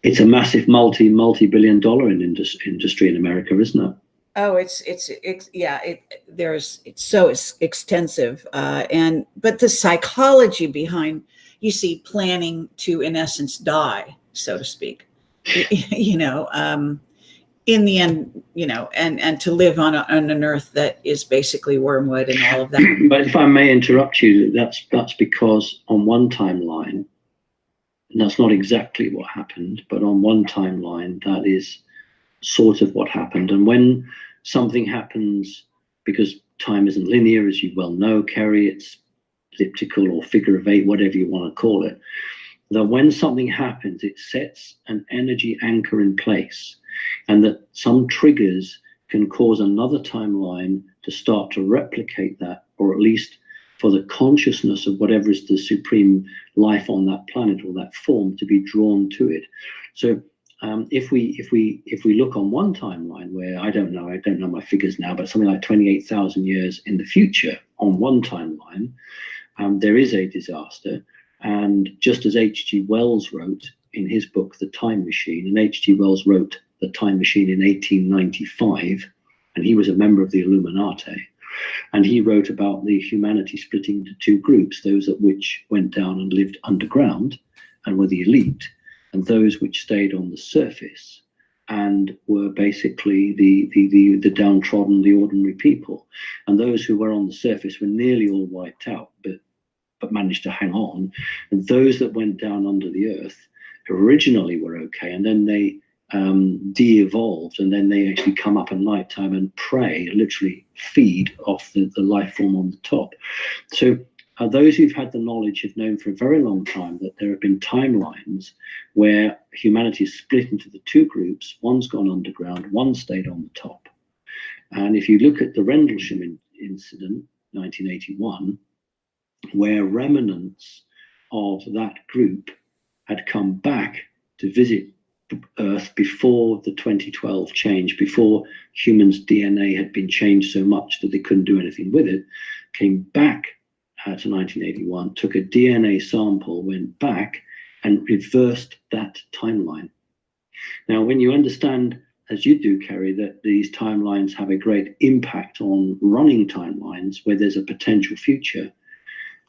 It's a massive multi-billion-dollar industry in America, isn't it? Oh, it's so extensive, but the psychology behind, you see, planning to, in essence, die, so to speak, in the end, and to live on an earth that is basically wormwood and all of that. But if I may interrupt you, that's because on one timeline, and that's not exactly what happened, but on one timeline, that is sort of what happened. And when something happens, because time isn't linear, as you well know, KERRY, it's elliptical or figure of eight, whatever you want to call it, that when something happens, it sets an energy anchor in place, and that some triggers can cause another timeline to start to replicate that, or at least for the consciousness of whatever is the supreme life on that planet or that form to be drawn to it. So if we look on one timeline where I don't know my figures now, but something like 28,000 years in the future on one timeline, there is a disaster. And just as H.G. Wells wrote in his book, The Time Machine, and H.G. Wells wrote The Time Machine in 1895, and he was a member of the Illuminati. And he wrote about the humanity splitting into two groups, those at which went down and lived underground and were the elite, and those which stayed on the surface and were basically the downtrodden, the ordinary people. And those who were on the surface were nearly all wiped out, but managed to hang on. And those that went down under the earth originally were okay, and then they de-evolved, and then they actually come up at night time and prey, literally feed off the life form on the top. So those who've had the knowledge have known for a very long time that there have been timelines where humanity is split into the two groups. One's gone underground, one stayed on the top. And if you look at the Rendlesham incident, 1981, where remnants of that group had come back to visit Earth before the 2012 change, before humans' DNA had been changed so much that they couldn't do anything with it, came back to 1981, took a DNA sample, went back and reversed that timeline. Now, when you understand, as you do, KERRY, that these timelines have a great impact on running timelines where there's a potential future,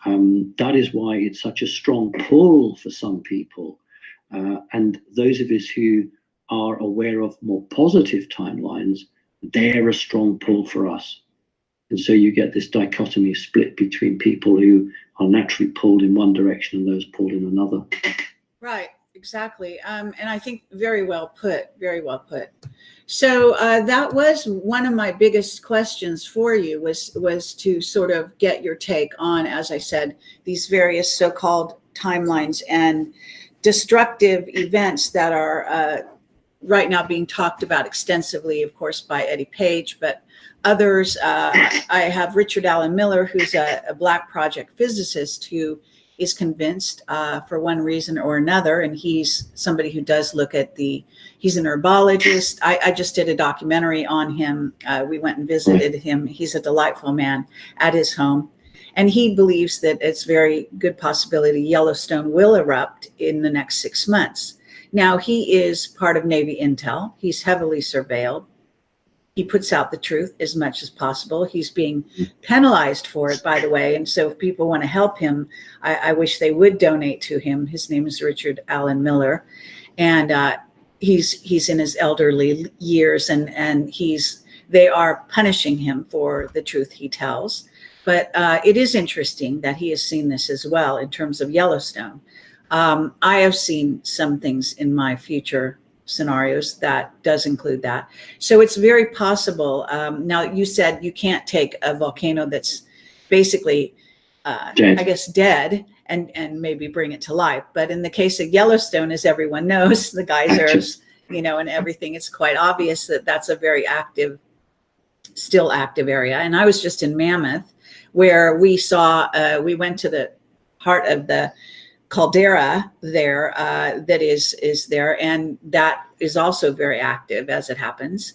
that is why it's such a strong pull for some people. And those of us who are aware of more positive timelines, they're a strong pull for us. And so you get this dichotomy split between people who are naturally pulled in one direction and those pulled in another. Right, exactly. And I think very well put, very well put. So that was one of my biggest questions for you, was to sort of get your take on, as I said, these various so-called timelines and destructive events that are right now being talked about extensively, of course, by Eddie Page, but others. I have Richard Allen Miller, who's a Black Project physicist who is convinced for one reason or another, and he's somebody who does look at he's an herbologist. I just did a documentary on him. We went and visited him. He's a delightful man at his home. And he believes that it's very good possibility Yellowstone will erupt in the next 6 months. Now, he is part of Navy intel. He's heavily surveilled. He puts out the truth as much as possible. He's being penalized for it, by the way. And so if people want to help him, I wish they would donate to him. His name is Richard Allen Miller. And he's in his elderly years, and they are punishing him for the truth he tells. But it is interesting that he has seen this as well in terms of Yellowstone. I have seen some things in my future scenarios that does include that. So it's very possible. Now, you said you can't take a volcano that's basically, I guess, dead and maybe bring it to life. But in the case of Yellowstone, as everyone knows, the geysers, and everything, it's quite obvious that that's a very active, still active area. And I was just in Mammoth, where we saw, we went to the heart of the caldera there that is there, and that is also very active as it happens.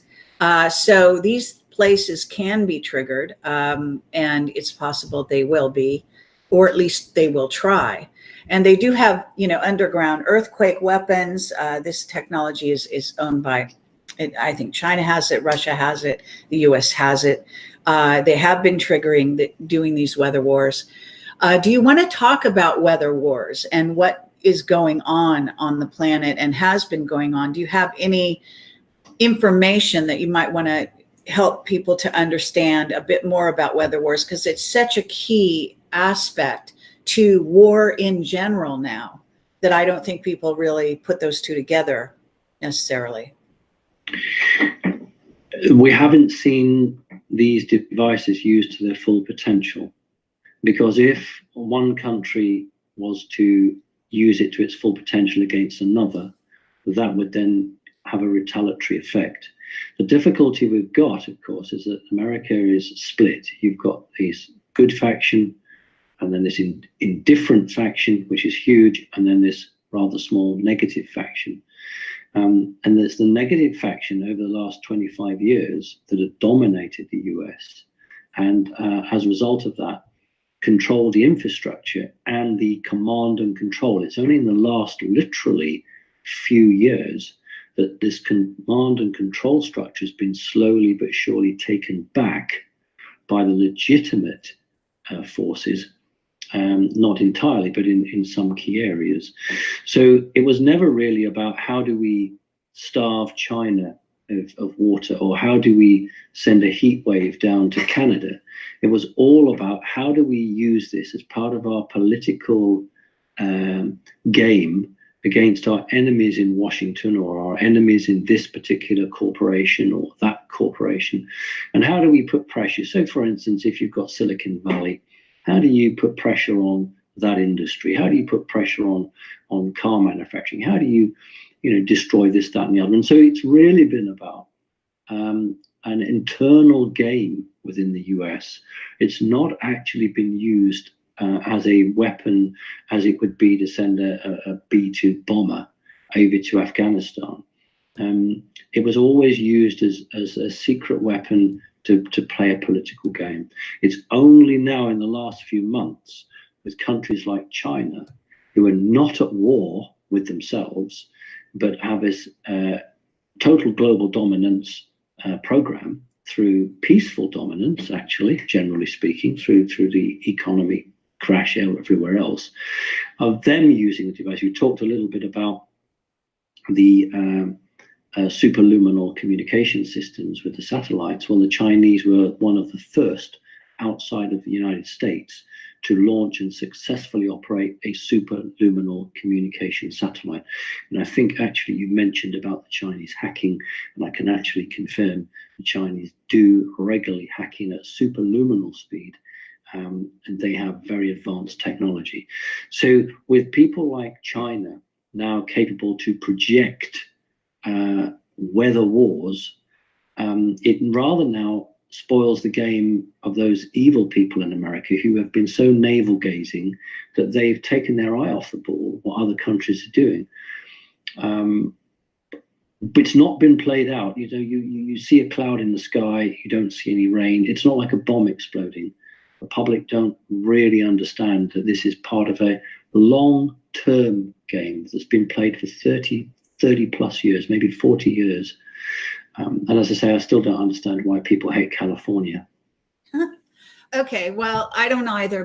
So these places can be triggered, and it's possible they will be, or at least they will try. And they do have, underground earthquake weapons. This technology is owned by, I think China has it, Russia has it, the US has it. They have been doing these weather wars. Do you want to talk about weather wars and what is going on the planet and has been going on? Do you have any information that you might want to help people to understand a bit more about weather wars? Because it's such a key aspect to war in general now that I don't think people really put those two together necessarily. We haven't seen these devices used to their full potential, because if one country was to use it to its full potential against another, that would then have a retaliatory effect. The difficulty we've got, of course, is that America is split. You've got this good faction, and then this indifferent faction, which is huge, and then this rather small negative faction. And there's the negative faction over the last 25 years that have dominated the US, and as a result of that, control the infrastructure and the command and control. It's only in the last literally few years that this command and control structure has been slowly but surely taken back by the legitimate forces, not entirely, but in some key areas. So it was never really about how do we starve China of water, or how do we send a heat wave down to Canada. It was all about how do we use this as part of our political game against our enemies in Washington, or our enemies in this particular corporation or that corporation, and how do we put pressure? So for instance, if you've got Silicon Valley, how do you put pressure on that industry? How do you put pressure on car manufacturing? How do you destroy this, that, and the other? And so it's really been about an internal game within the US. It's not actually been used as a weapon as it would be to send a B-2 bomber over to Afghanistan. It was always used as a secret weapon to play a political game. It's only now in the last few months with countries like China, who are not at war with themselves, but have this total global dominance program through peaceful dominance, actually, generally speaking, through the economy crash everywhere else, of them using the device. We talked a little bit about the superluminal communication systems with the satellites. Well, the Chinese were one of the first outside of the United States to launch and successfully operate a superluminal communication satellite. And I think actually you mentioned about the Chinese hacking, and I can actually confirm the Chinese do regularly hacking at superluminal speed, and they have very advanced technology. So with people like China now capable to project weather wars, it rather now spoils the game of those evil people in America who have been so navel gazing that they've taken their eye off the ball, what other countries are doing. But it's not been played out. You see a cloud in the sky, you don't see any rain. It's not like a bomb exploding. The public don't really understand that this is part of a long-term game that's been played for 30 plus years, maybe 40 years. And as I say, I still don't understand why people hate California. Okay, well, I don't either,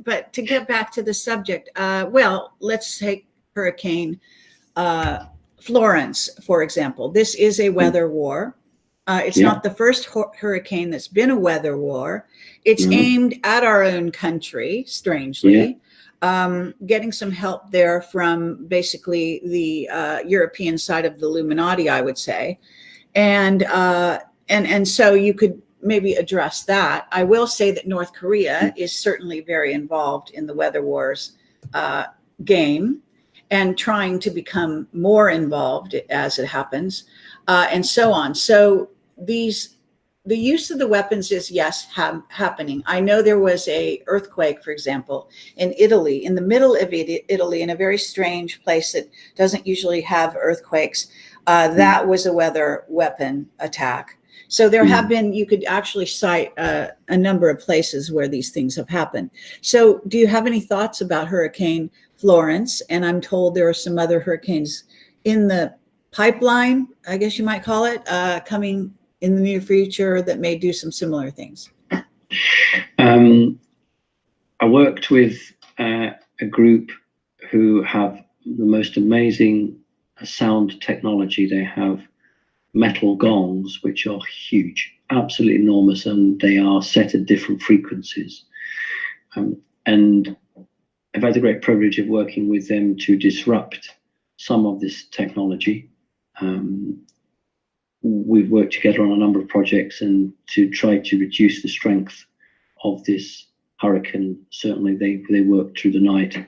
but to get back to the subject, well, let's take Hurricane Florence, for example. This is a weather war. It's not the first hurricane that's been a weather war. It's aimed at our own country, strangely. Getting some help there from basically the European side of the Illuminati, I would say. And so you could maybe address that. I will say that North Korea is certainly very involved in the weather wars game, and trying to become more involved as it happens, and so on. So these the use of the weapons is, yes, happening. I know there was a earthquake, for example, in Italy, in the middle of Italy, in a very strange place that doesn't usually have earthquakes. That was a weather weapon attack. So there have been, you could actually cite a number of places where these things have happened. So do you have any thoughts about Hurricane Florence? And I'm told there are some other hurricanes in the pipeline, I guess you might call it, coming in the near future that may do some similar things. I worked with a group who have the most amazing sound technology. They have metal gongs, which are huge, absolutely enormous, and they are set at different frequencies. And I've had the great privilege of working with them to disrupt some of this technology. We've worked together on a number of projects and to try to reduce the strength of this hurricane. Certainly they worked through the night,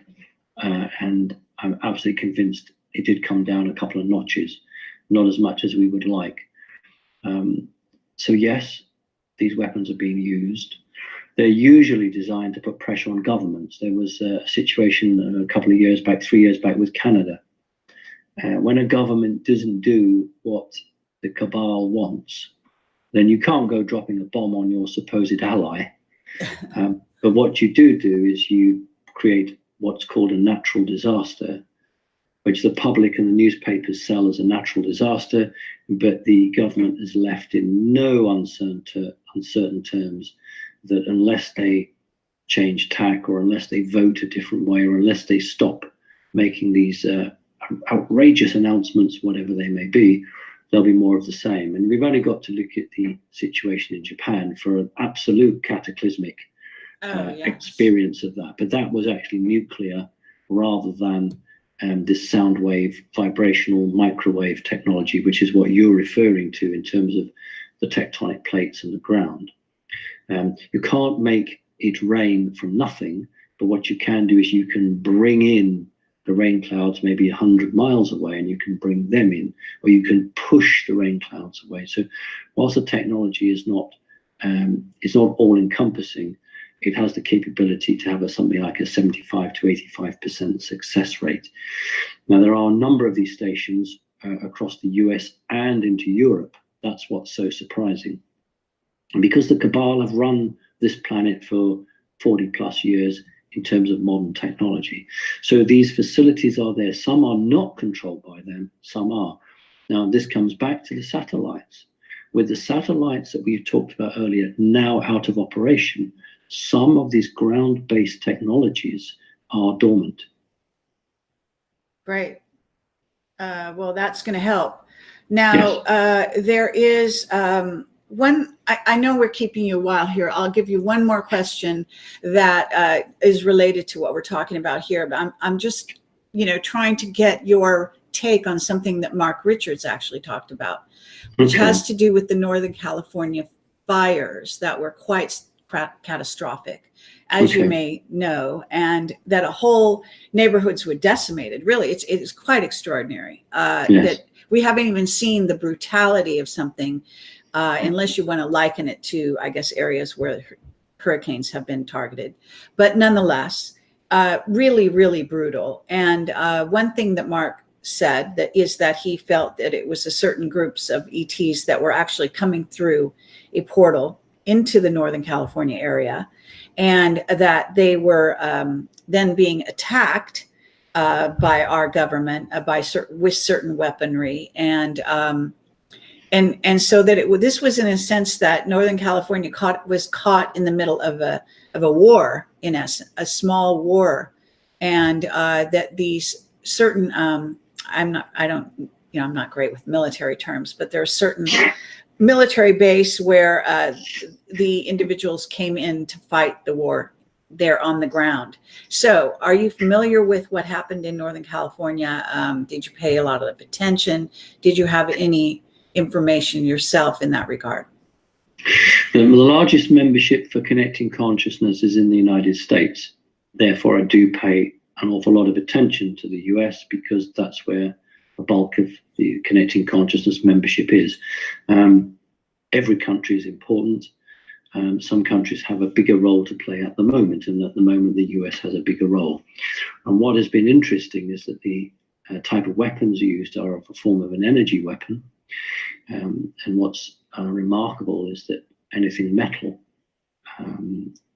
and I'm absolutely convinced it did come down a couple of notches, not as much as we would like. So yes, these weapons are being used. They're usually designed to put pressure on governments. There was a situation a couple of years back, 3 years back, with Canada. When a government doesn't do what the cabal wants, then you can't go dropping a bomb on your supposed ally. But what you do is you create what's called a natural disaster, which the public and the newspapers sell as a natural disaster, but the government is left in no uncertain terms that unless they change tack, or unless they vote a different way, or unless they stop making these outrageous announcements, whatever they may be, there'll be more of the same. And we've only got to look at the situation in Japan for an absolute cataclysmic experience of that. But that was actually nuclear rather than this sound wave, vibrational microwave technology, which is what you're referring to in terms of the tectonic plates and the ground. You can't make it rain from nothing, but what you can do is you can bring in the rain clouds maybe 100 miles away, and you can bring them in, or you can push the rain clouds away. So whilst the technology is not all encompassing, it has the capability to have something like a 75 to 85% success rate. Now, there are a number of these stations across the US and into Europe. That's what's so surprising. And because the cabal have run this planet for 40 plus years in terms of modern technology. So these facilities are there. Some are not controlled by them, some are. Now, this comes back to the satellites. With the satellites that we've talked about earlier now out of operation, some of these ground-based technologies are dormant. Great. Well, that's going to help. Now, yes. There is one, I know we're keeping you a while here. I'll give you one more question that is related to what we're talking about here. But I'm just, trying to get your take on something that Mark Richards actually talked about, which has to do with the Northern California fires that were quite catastrophic, as you may know, and that a whole neighborhoods were decimated. Really, it is quite extraordinary that we haven't even seen the brutality of something unless you want to liken it to, I guess, areas where hurricanes have been targeted. But nonetheless, really, really brutal. And one thing that Mark said is that he felt that it was a certain groups of ETs that were actually coming through a portal into the Northern California area, and that they were then being attacked by our government with certain weaponry, and so that this was in a sense that Northern California was caught in the middle of a war, in essence, a small war, and that these certain I'm not great with military terms, but there are certain military base where the individuals came in to fight the war there on the ground. So are you familiar with what happened in Northern California? Did you pay a lot of attention? Did you have any information yourself in that regard? The largest membership for Connecting Consciousness is in the United States. Therefore, I do pay an awful lot of attention to the US, because that's where the bulk of the Connecting Consciousness membership is. every country is important. Some countries have a bigger role to play at the moment, and at the moment the US has a bigger role. And what has been interesting is that the type of weapons used are of a form of an energy weapon. And what's remarkable is that anything metal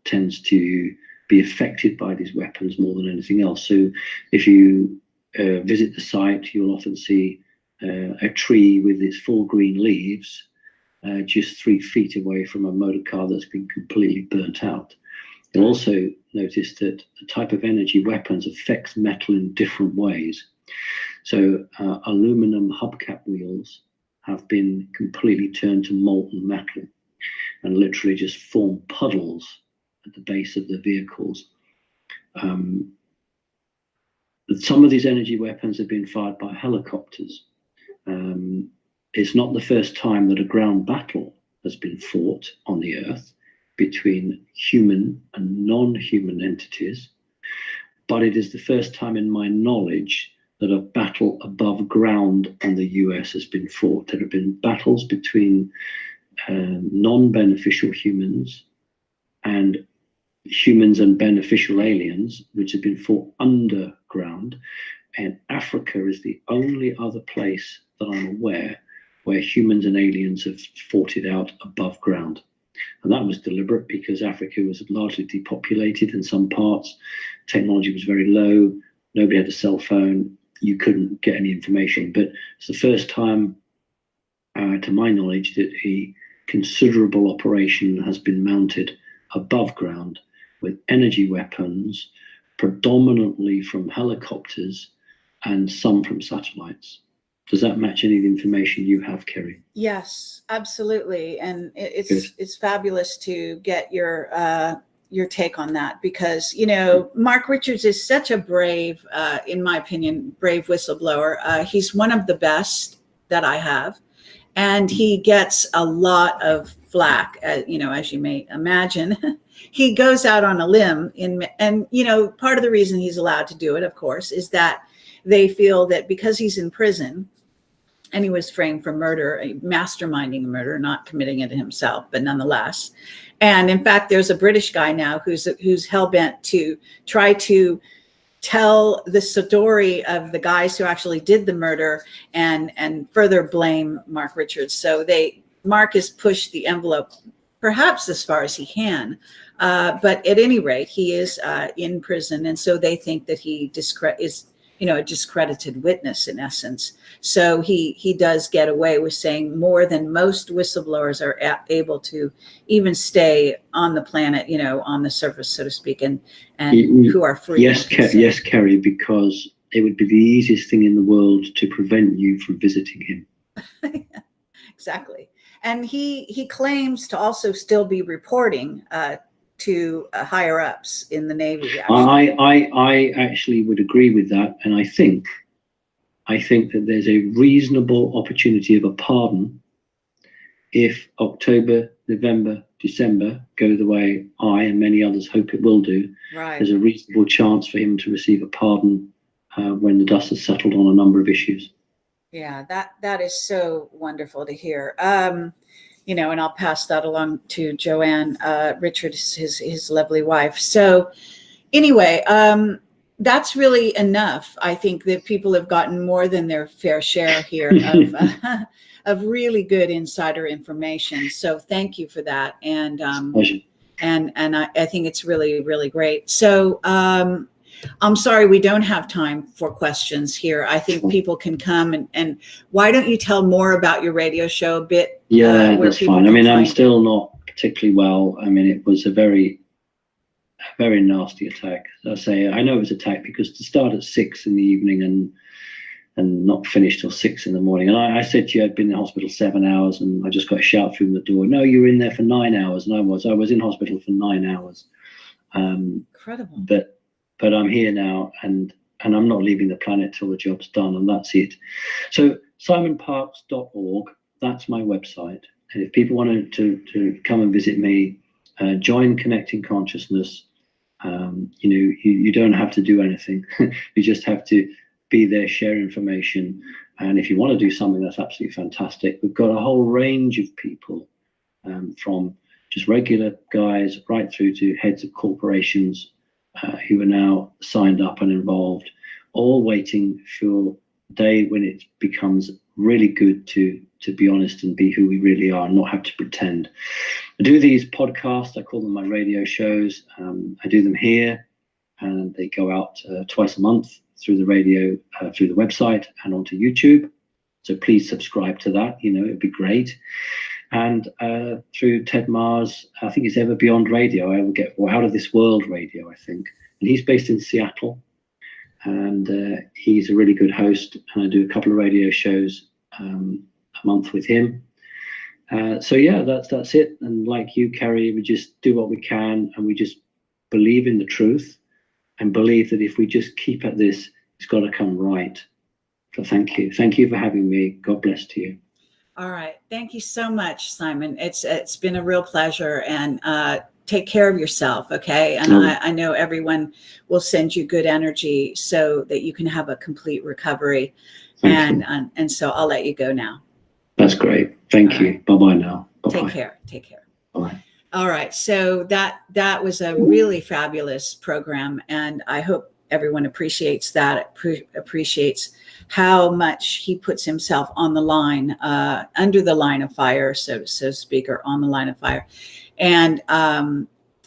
tends to be affected by these weapons more than anything else. So if you visit the site, you'll often see a tree with its full green leaves just 3 feet away from a motor car that's been completely burnt out. You'll also notice that the type of energy weapons affects metal in different ways. So aluminum hubcap wheels have been completely turned to molten metal and literally just form puddles at the base of the vehicles. Some of these energy weapons have been fired by helicopters. It's not the first time that a ground battle has been fought on the Earth between human and non-human entities, but it is the first time in my knowledge that a battle above ground on the US has been fought. There have been battles between non-beneficial humans and beneficial aliens, which have been fought underground. And Africa is the only other place that I'm aware where humans and aliens have fought it out above ground. And that was deliberate because Africa was largely depopulated in some parts. Technology was very low. Nobody had a cell phone. You couldn't get any information. But it's the first time, to my knowledge, that a considerable operation has been mounted above ground with energy weapons, predominantly from helicopters and some from satellites. Does that match any of the information you have, Kerry? Yes, absolutely. And it's fabulous to get your take on that, because, you know, Mark Richards is such a brave, in my opinion, brave whistleblower. He's one of the best that I have. And he gets a lot of flack, you know, as you may imagine. He goes out on a limb and, you know, part of the reason he's allowed to do it, of course, is that they feel that because he's in prison and he was framed for murder, masterminding a murder, not committing it himself, but nonetheless. And in fact, there's a British guy now who's hell-bent to try to tell the story of the guys who actually did the murder and further blame Mark Richards. So Mark has pushed the envelope perhaps as far as he can. But at any rate, he is in prison. And so they think that he is, you know, a discredited witness in essence. So he does get away with saying more than most whistleblowers are able to even stay on the planet, you know, on the surface, so to speak, and who are free. Yes, yes, Kerry, because it would be the easiest thing in the world to prevent you from visiting him. Exactly. And he claims to also still be reporting to higher ups in the Navy. I actually would agree with that, and I think that there's a reasonable opportunity of a pardon if October, November, December go the way I and many others hope it will do. Right. There's a reasonable chance for him to receive a pardon when the dust has settled on a number of issues. Yeah, that is so wonderful to hear. You know, and I'll pass that along to Joanne Richards, his lovely wife. So anyway, that's really enough. I think that people have gotten more than their fair share here of really good insider information. So thank you for that. And I think it's really, really great. So I'm sorry we don't have time for questions here. I think people can come and why don't you tell more about your radio show a bit? Yeah, that's fine. I mean, I'm still not particularly well. I mean, it was a very nasty attack. I say I know it was attack because to start at 6 in the evening and not finish till 6 in the morning. And I said to you, I'd been in hospital 7 hours, and I just got a shout through the door. No, you were in there for 9 hours, and I was in hospital for 9 hours. Incredible. But I'm here now, and I'm not leaving the planet till the job's done, and that's it. So simonparks.org, that's my website. And if people wanted to come and visit me, join Connecting Consciousness. You don't have to do anything. You just have to be there, share information. And if you want to do something, that's absolutely fantastic. We've got a whole range of people from just regular guys right through to heads of corporations who are now signed up and involved, all waiting for the day when it becomes really good to be honest and be who we really are and not have to pretend. I do these podcasts, I call them my radio shows. I do them here, and they go out twice a month through the radio, through the website, and onto YouTube. So please subscribe to that. It'd be great. And through Ted Mars, I think it's Ever Beyond Radio. I will get Out of This World Radio, I think. And he's based in Seattle, and he's a really good host. And I do a couple of radio shows a month with him. So yeah, that's it. And like you, Kerry, we just do what we can, and we just believe in the truth, and believe that if we just keep at this, it's got to come right. So thank you for having me. God bless to you. All right, thank you so much, Simon. It's been a real pleasure, and take care of yourself, okay? And I know everyone will send you good energy so that you can have a complete recovery. And so I'll let you go now. That's great. Thank you. Bye-bye now. Bye-bye. Take care. Bye. All right. So that was a really fabulous program, and I hope everyone appreciates that, appreciates how much he puts himself on the line, under the line of fire, so to speak, or on the line of fire, and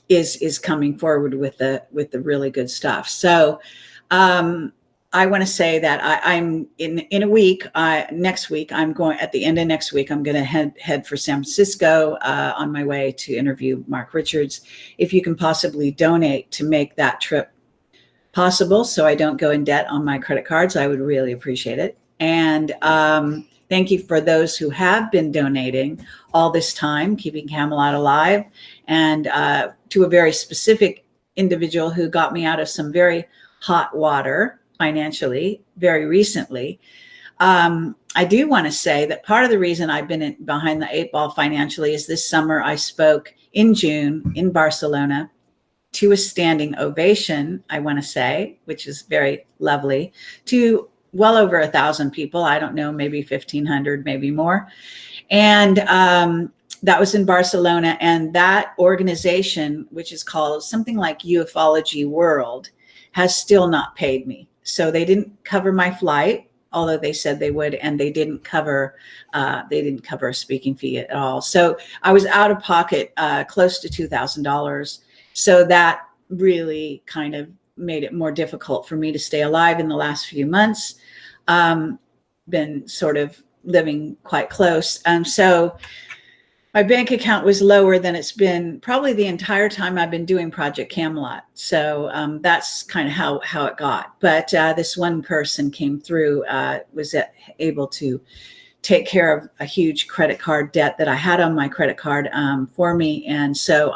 is coming forward with the really good stuff. So I want to say that I'm in a week, next week, I'm going, at the end of next week, I'm going to head for San Francisco on my way to interview Mark Richards. If you can possibly donate to make that trip possible so I don't go in debt on my credit cards, I would really appreciate it. And thank you for those who have been donating all this time, keeping Camelot alive, and to a very specific individual who got me out of some very hot water financially very recently. I do want to say that part of the reason I've been behind the 8 ball financially is this summer I spoke in June in Barcelona to a standing ovation, I want to say, which is very lovely, to well over 1,000 people. I don't know, maybe 1,500, maybe more. And that was in Barcelona. And that organization, which is called something like Ufology World, has still not paid me. So they didn't cover my flight, although they said they would, and they didn't cover a speaking fee at all. So I was out of pocket close to $2,000. So that really kind of made it more difficult for me to stay alive in the last few months. Been sort of living quite close. So my bank account was lower than it's been probably the entire time I've been doing Project Camelot. So that's kind of how it got. But this one person came through, was able to take care of a huge credit card debt that I had on my credit card for me. And so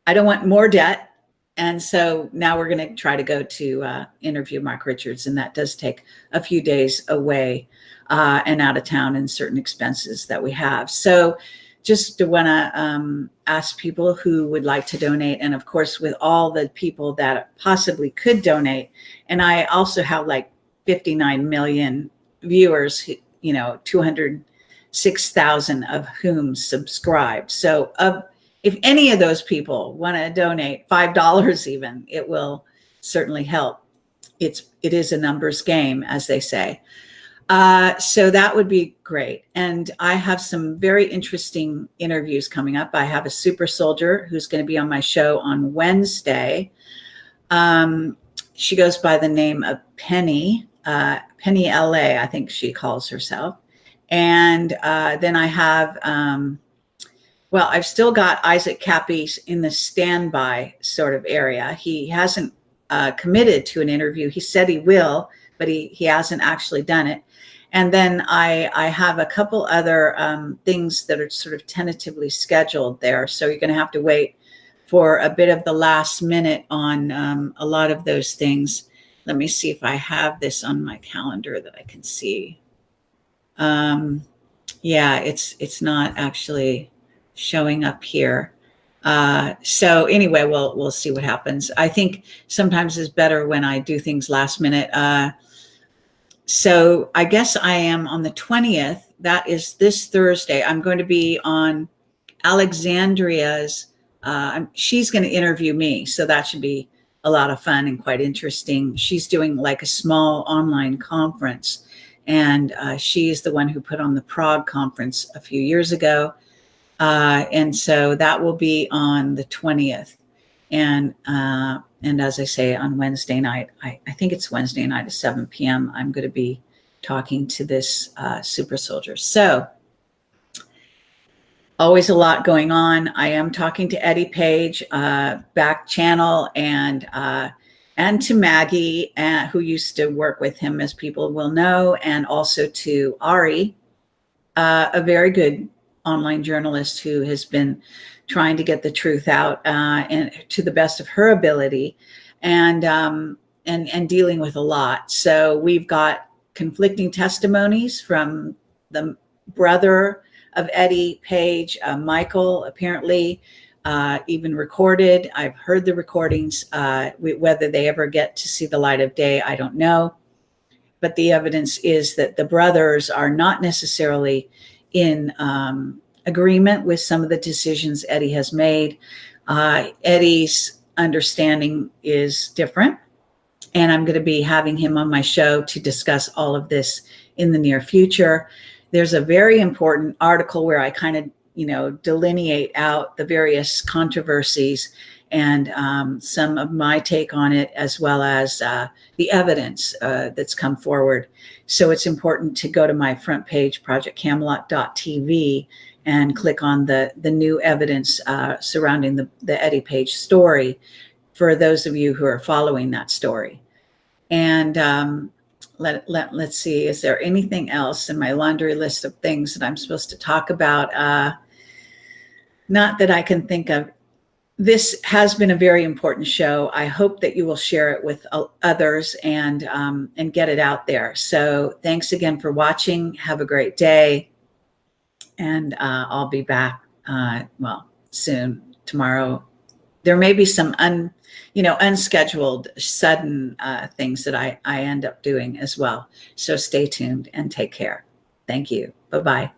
I don't want more debt. And so now we're going to try to go to interview Mark Richards. And that does take a few days away and out of town, and certain expenses that we have. So just to want to ask people who would like to donate. And of course, with all the people that possibly could donate. And I also have like 59 million viewers, 206,000 of whom subscribe. So if any of those people want to donate $5 even, it will certainly help. It is a numbers game, as they say. So that would be great. And I have some very interesting interviews coming up. I have a super soldier who's going to be on my show on Wednesday. She goes by the name of Penny, Penny LA, I think she calls herself. And then I have, I've still got Isaac Cappy in the standby sort of area. He hasn't committed to an interview. He said he will, but he hasn't actually done it. And then I have a couple other things that are sort of tentatively scheduled there. So you're going to have to wait for a bit of the last minute on a lot of those things. Let me see if I have this on my calendar that I can see. Yeah, it's not actually showing up here. So anyway, we'll see what happens. I think sometimes it's better when I do things last minute. So I guess I am on the 20th. That is this Thursday. I'm going to be on Alexandria's. She's going to interview me, so that should be a lot of fun and quite interesting. She's doing like a small online conference, and she is the one who put on the Prague conference a few years ago. And so that will be on the 20th. And as I say, on Wednesday night, I think it's Wednesday night at 7 p.m., I'm going to be talking to this super soldier. So always a lot going on. I am talking to Eddie Page, back channel, and to Maggie, who used to work with him, as people will know, and also to Ari, a very good online journalist who has been trying to get the truth out and to the best of her ability, and dealing with a lot. So we've got conflicting testimonies from the brother of Eddie Page, Michael, apparently even recorded. I've heard the recordings. Whether they ever get to see the light of day, I don't know. But the evidence is that the brothers are not necessarily in agreement with some of the decisions Eddie has made. Eddie's understanding is different, and I'm going to be having him on my show to discuss all of this in the near future. There's a very important article where I kind of, delineate out the various controversies and some of my take on it, as well as the evidence that's come forward. So it's important to go to my front page, projectcamelot.tv, and click on the new evidence surrounding the Eddie Page story for those of you who are following that story. And let's see, is there anything else in my laundry list of things that I'm supposed to talk about? Not that I can think of. This has been a very important show. I hope that you will share it with others and get it out there. So thanks again for watching. Have a great day. And I'll be back, soon, tomorrow. There may be some unscheduled, sudden things that I end up doing as well. So stay tuned and take care. Thank you. Bye-bye.